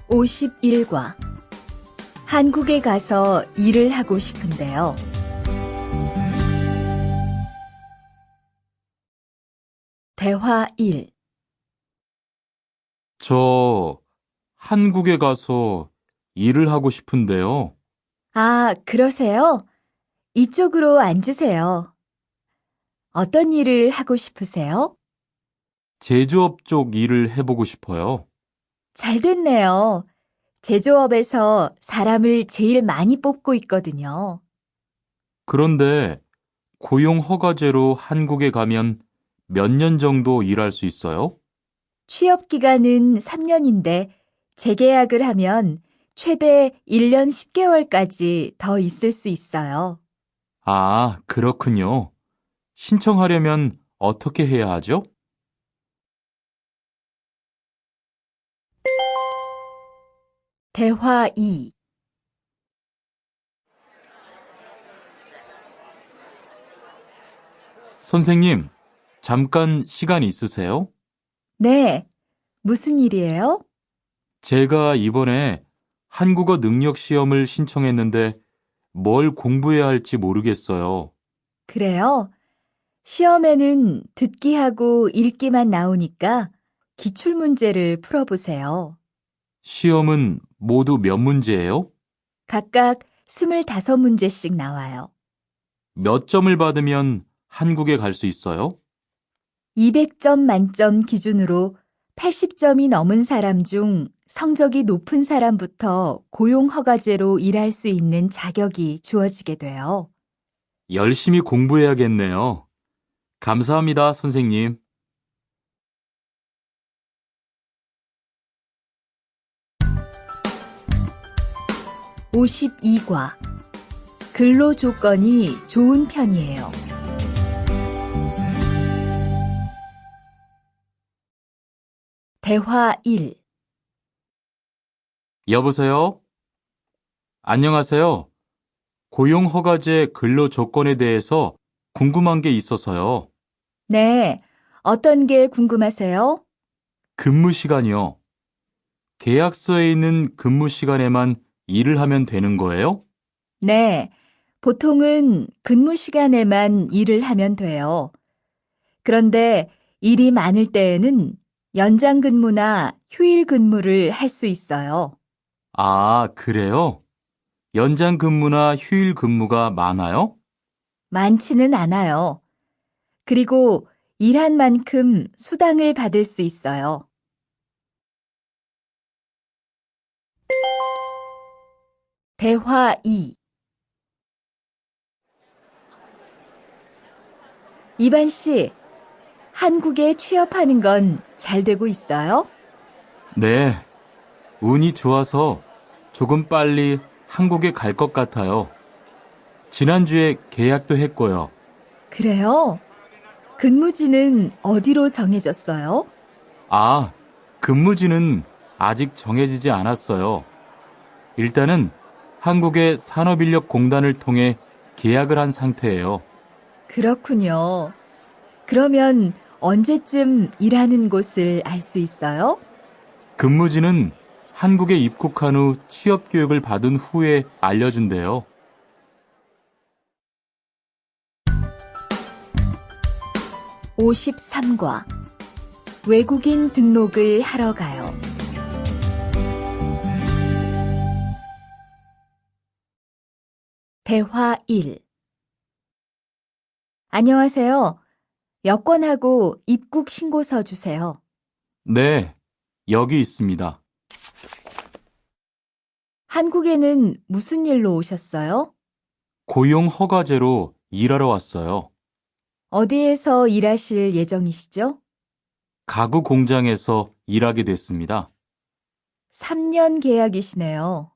51과 한국에 가서 일을 하고 싶은데요. 대화 1. 저 한국에 가서 일을 하고 싶은데요. 아, 그러세요? 이쪽으로 앉으세요. 어떤 일을 하고 싶으세요? 제조업 쪽 일을 해보고 싶어요. 잘 됐네요. 제조업에서 사람을 제일 많이 뽑고 있거든요. 그런데 고용 허가제로 한국에 가면 몇 년 정도 일할 수 있어요? 취업 기간은 3년인데 재계약을 하면 최대 1년 10개월까지 더 있을 수 있어요. 아, 그렇군요. 신청하려면 어떻게 해야 하죠? 대화 2. 선생님, 잠깐 시간 있으세요? 네, 무슨 일이에요? 제가 이번에 한국어 능력 시험을 신청했는데 뭘 공부해야 할지 모르겠어요. 그래요? 시험에는 듣기하고 읽기만 나오니까 기출문제를 풀어보세요. 시험은 모두 몇 문제예요? 각각 25문제씩 나와요. 몇 점을 받으면 한국에 갈 수 있어요? 200점 만점 기준으로 80점이 넘은 사람 중 성적이 높은 사람부터 고용허가제로 일할 수 있는 자격이 주어지게 돼요. 열심히 공부해야겠네요. 감사합니다, 선생님. 52과 근로 조건이 좋은 편이에요. 대화 1. 여보세요? 안녕하세요. 고용허가제 근로 조건에 대해서 궁금한 게 있어서요. 네, 어떤 게 궁금하세요? 근무 시간이요. 계약서에 있는 근무 시간에만 일을 하면 되는 거예요? 네, 보통은 근무 시간에만 일을 하면 돼요. 그런데 일이 많을 때에는 연장 근무나 휴일 근무를 할 수 있어요. 아, 그래요? 연장 근무나 휴일 근무가 많아요? 많지는 않아요. 그리고 일한 만큼 수당을 받을 수 있어요. 대화 2. 이반 씨, 한국에 취업하는 건 잘 되고 있어요? 네, 운이 좋아서 조금 빨리 한국에 갈 것 같아요. 지난주에 계약도 했고요. 그래요? 근무지는 어디로 정해졌어요? 아, 근무지는 아직 정해지지 않았어요. 일단은 한국의 산업인력공단을 통해 계약을 한 상태예요. 그렇군요. 그러면 언제쯤 일하는 곳을 알 수 있어요? 근무지는 한국에 입국한 후 취업 교육을 받은 후에 알려준대요. 53과 외국인 등록을 하러 가요. 대화 1. 안녕하세요. 여권하고 입국 신고서 주세요. 네, 여기 있습니다. 한국에는 무슨 일로 오셨어요? 고용 허가제로 일하러 왔어요. 어디에서 일하실 예정이시죠? 가구 공장에서 일하게 됐습니다. 3년 계약이시네요.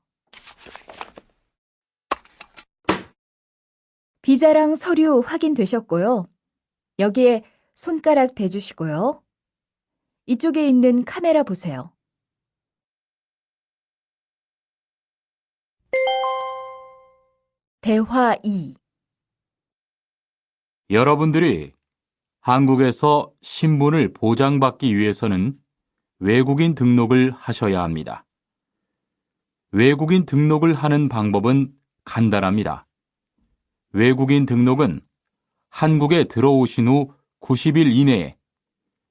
비자랑 서류 확인되셨고요. 여기에 손가락 대주시고요. 이쪽에 있는 카메라 보세요. 대화 2. 여러분들이 한국에서 신분을 보장받기 위해서는 외국인 등록을 하셔야 합니다. 외국인 등록을 하는 방법은 간단합니다. 외국인 등록은 한국에 들어오신 후 90일 이내에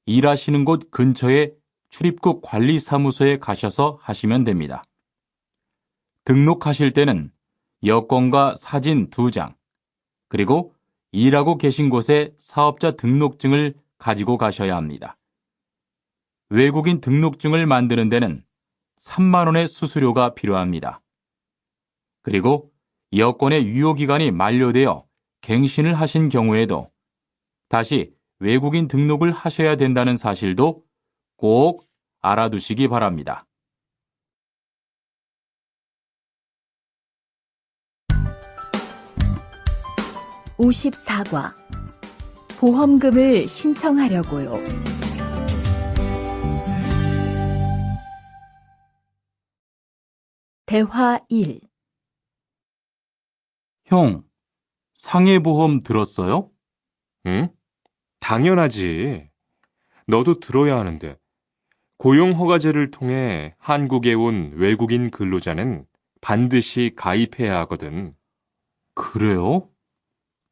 일하시는 곳 근처의 출입국 관리사무소에 가셔서 하시면 됩니다. 등록하실 때는 여권과 사진 2장, 그리고 일하고 계신 곳의 사업자 등록증을 가지고 가셔야 합니다. 외국인 등록증을 만드는 데는 3만 원의 수수료가 필요합니다. 그리고 여권의 유효기간이 만료되어 갱신을 하신 경우에도 다시 외국인 등록을 하셔야 된다는 사실도 꼭 알아두시기 바랍니다. (54과) 보험금을 신청하려고요. 대화 1. 형, 상해보험 들었어요? 응? 당연하지. 너도 들어야 하는데. 고용허가제를 통해 한국에 온 외국인 근로자는 반드시 가입해야 하거든. 그래요?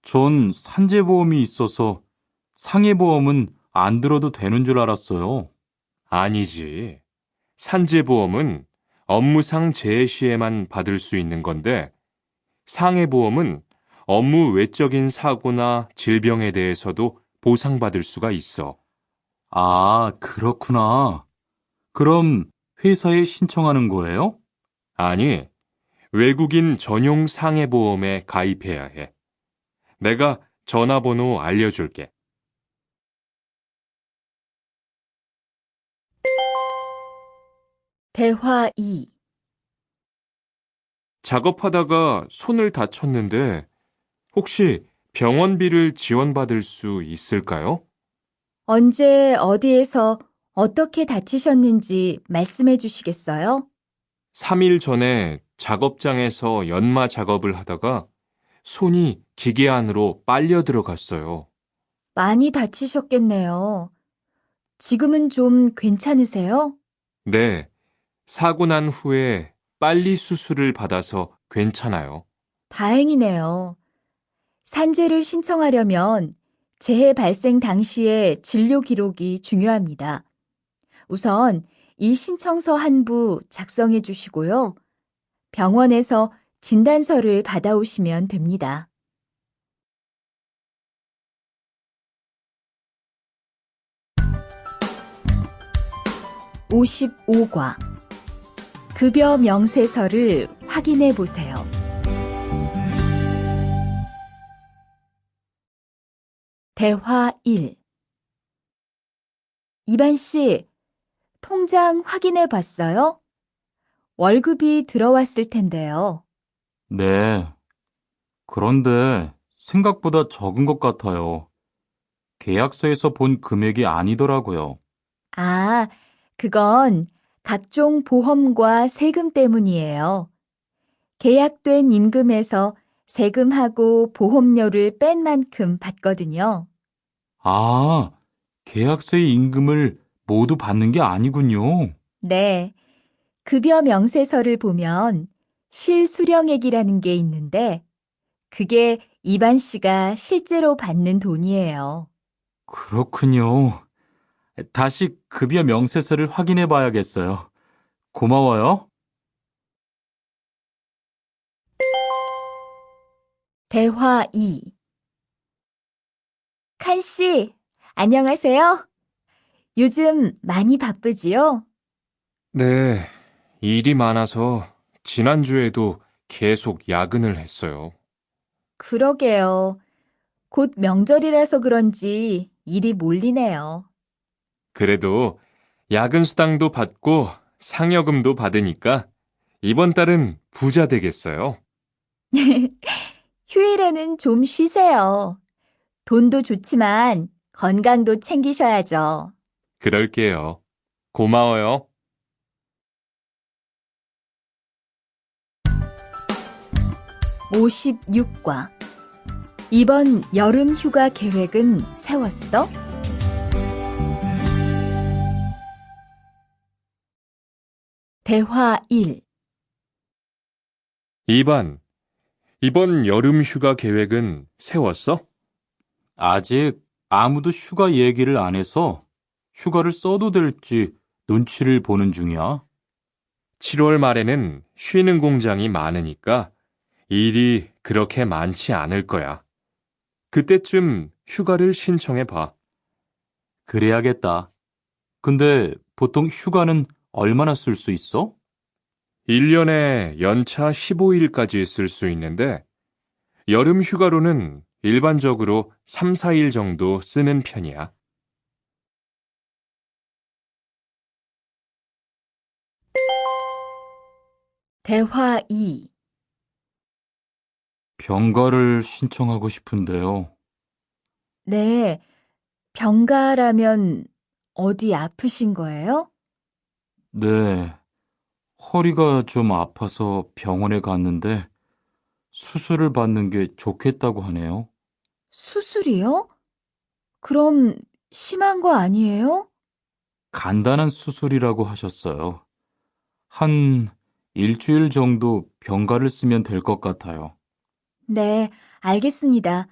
전 산재보험이 있어서 상해보험은 안 들어도 되는 줄 알았어요. 아니지. 산재보험은 업무상 재해 시에만 받을 수 있는 건데, 상해보험은 업무 외적인 사고나 질병에 대해서도 보상받을 수가 있어. 아, 그렇구나. 그럼 회사에 신청하는 거예요? 아니, 외국인 전용 상해보험에 가입해야 해. 내가 전화번호 알려줄게. 대화 2. 작업하다가 손을 다쳤는데 혹시 병원비를 지원받을 수 있을까요? 언제 어디에서 어떻게 다치셨는지 말씀해 주시겠어요? 3일 전에 작업장에서 연마 작업을 하다가 손이 기계 안으로 빨려 들어갔어요. 많이 다치셨겠네요. 지금은 좀 괜찮으세요? 네, 사고 난 후에 빨리 수술을 받아서 괜찮아요. 다행이네요. 산재를 신청하려면 재해 발생 당시의 진료 기록이 중요합니다. 우선 이 신청서 한 부 작성해 주시고요. 병원에서 진단서를 받아오시면 됩니다. 55과 급여 명세서를 확인해 보세요. 대화 1. 이반 씨, 통장 확인해 봤어요? 월급이 들어왔을 텐데요. 네. 그런데 생각보다 적은 것 같아요. 계약서에서 본 금액이 아니더라고요. 아, 그건 각종 보험과 세금 때문이에요. 계약된 임금에서 세금하고 보험료를 뺀 만큼 받거든요. 아, 계약서의 임금을 모두 받는 게 아니군요. 네, 급여 명세서를 보면 실수령액이라는 게 있는데 그게 이반 씨가 실제로 받는 돈이에요. 그렇군요. 다시 급여 명세서를 확인해 봐야겠어요. 고마워요. 대화 2. 칸 씨, 안녕하세요. 요즘 많이 바쁘지요? 네, 일이 많아서 지난주에도 계속 야근을 했어요. 그러게요. 곧 명절이라서 그런지 일이 몰리네요. 그래도 야근 수당도 받고 상여금도 받으니까 이번 달은 부자 되겠어요. 휴일에는 좀 쉬세요. 돈도 좋지만 건강도 챙기셔야죠. 그럴게요. 고마워요. 56과. 이번 여름 휴가 계획은 세웠어? 대화 1. 2번, 이번 여름 휴가 계획은 세웠어? 아직 아무도 휴가 얘기를 안 해서 휴가를 써도 될지 눈치를 보는 중이야. 7월 말에는 쉬는 공장이 많으니까 일이 그렇게 많지 않을 거야. 그때쯤 휴가를 신청해 봐. 그래야겠다. 근데 보통 휴가는 얼마나 쓸 수 있어? 1년에 연차 15일까지 쓸 수 있는데, 여름 휴가로는 일반적으로 3, 4일 정도 쓰는 편이야. 대화 2. 병가를 신청하고 싶은데요. 네, 병가라면 어디 아프신 거예요? 네, 허리가 좀 아파서 병원에 갔는데 수술을 받는 게 좋겠다고 하네요. 수술이요? 그럼 심한 거 아니에요? 간단한 수술이라고 하셨어요. 한 일주일 정도 병가를 쓰면 될 것 같아요. 네, 알겠습니다.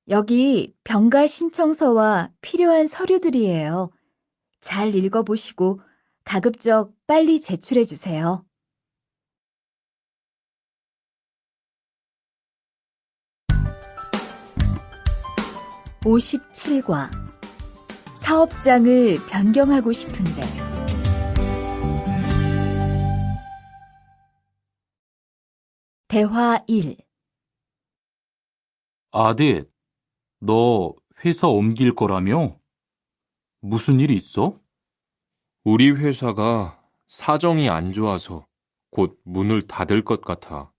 여기 병가 신청서와 필요한 서류들이에요. 잘 읽어보시고 가급적 빨리 제출해 주세요. 57과. 사업장을 변경하고 싶은데. 대화 1. 아딧, 너 회사 옮길 거라며? 무슨 일 있어? 우리 회사가 사정이 안 좋아서 곧 문을 닫을 것 같아.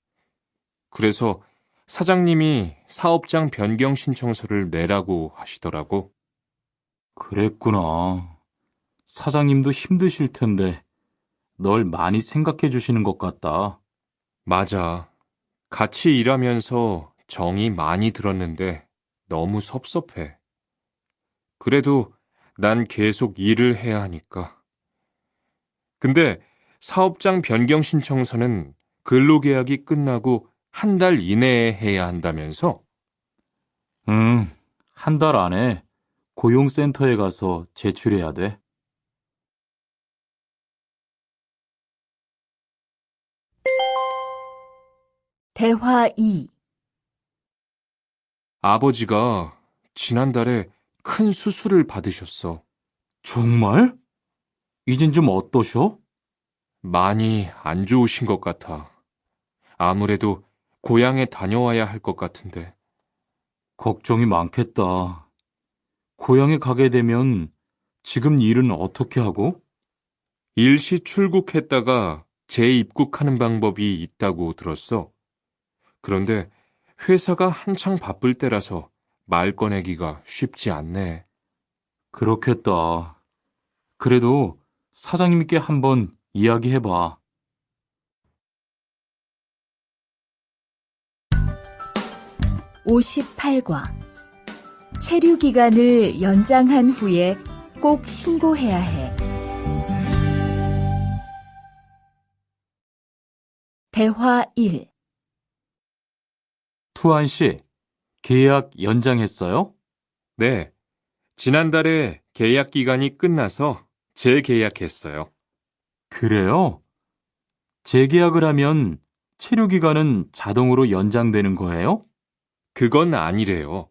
그래서 사장님이 사업장 변경 신청서를 내라고 하시더라고. 그랬구나. 사장님도 힘드실 텐데 널 많이 생각해 주시는 것 같다. 맞아. 같이 일하면서 정이 많이 들었는데 너무 섭섭해. 그래도 난 계속 일을 해야 하니까. 근데 사업장 변경 신청서는 근로계약이 끝나고 한 달 이내에 해야 한다면서? 응, 한 달 안에 고용센터에 가서 제출해야 돼. 대화 2. 아버지가 지난달에 큰 수술을 받으셨어. 정말? 이젠 좀 어떠셔? 많이 안 좋으신 것 같아. 아무래도 고향에 다녀와야 할 것 같은데. 걱정이 많겠다. 고향에 가게 되면 지금 일은 어떻게 하고? 일시 출국했다가 재입국하는 방법이 있다고 들었어. 그런데 회사가 한창 바쁠 때라서 말 꺼내기가 쉽지 않네. 그렇겠다. 그래도 사장님께 한번 이야기해봐. 58과. 체류 기간을 연장한 후에 꼭 신고해야 해. 대화 1. 투안 씨, 계약 연장했어요? 네, 지난달에 계약 기간이 끝나서 재계약했어요. 그래요? 재계약을 하면 체류 기간은 자동으로 연장되는 거예요? 그건 아니래요.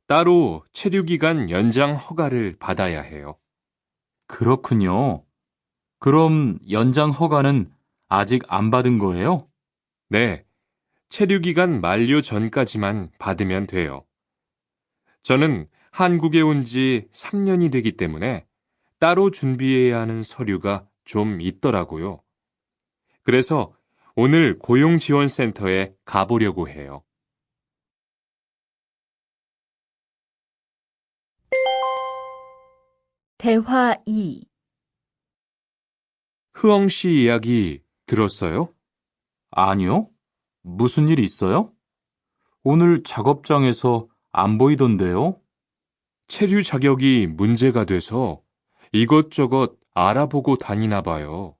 따로 체류기간 연장 허가를 받아야 해요. 그렇군요. 그럼 연장 허가는 아직 안 받은 거예요? 네, 체류기간 만료 전까지만 받으면 돼요. 저는 한국에 온 지 3년이 되기 때문에 따로 준비해야 하는 서류가 좀 있더라고요. 그래서 오늘 고용지원센터에 가보려고 해요. 대화 2. 흐엉 씨 이야기 들었어요? 아니요. 무슨 일 있어요? 오늘 작업장에서 안 보이던데요? 체류 자격이 문제가 돼서 이것저것 알아보고 다니나 봐요.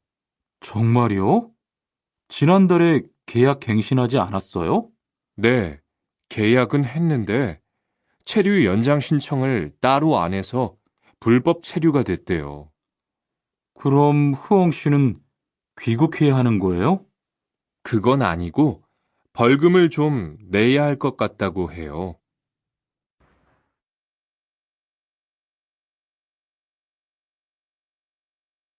정말요? 지난달에 계약 갱신하지 않았어요? 네, 계약은 했는데 체류 연장 신청을 따로 안 해서 불법 체류가 됐대요. 그럼 흐엉 씨는 귀국해야 하는 거예요? 그건 아니고 벌금을 좀 내야 할 것 같다고 해요.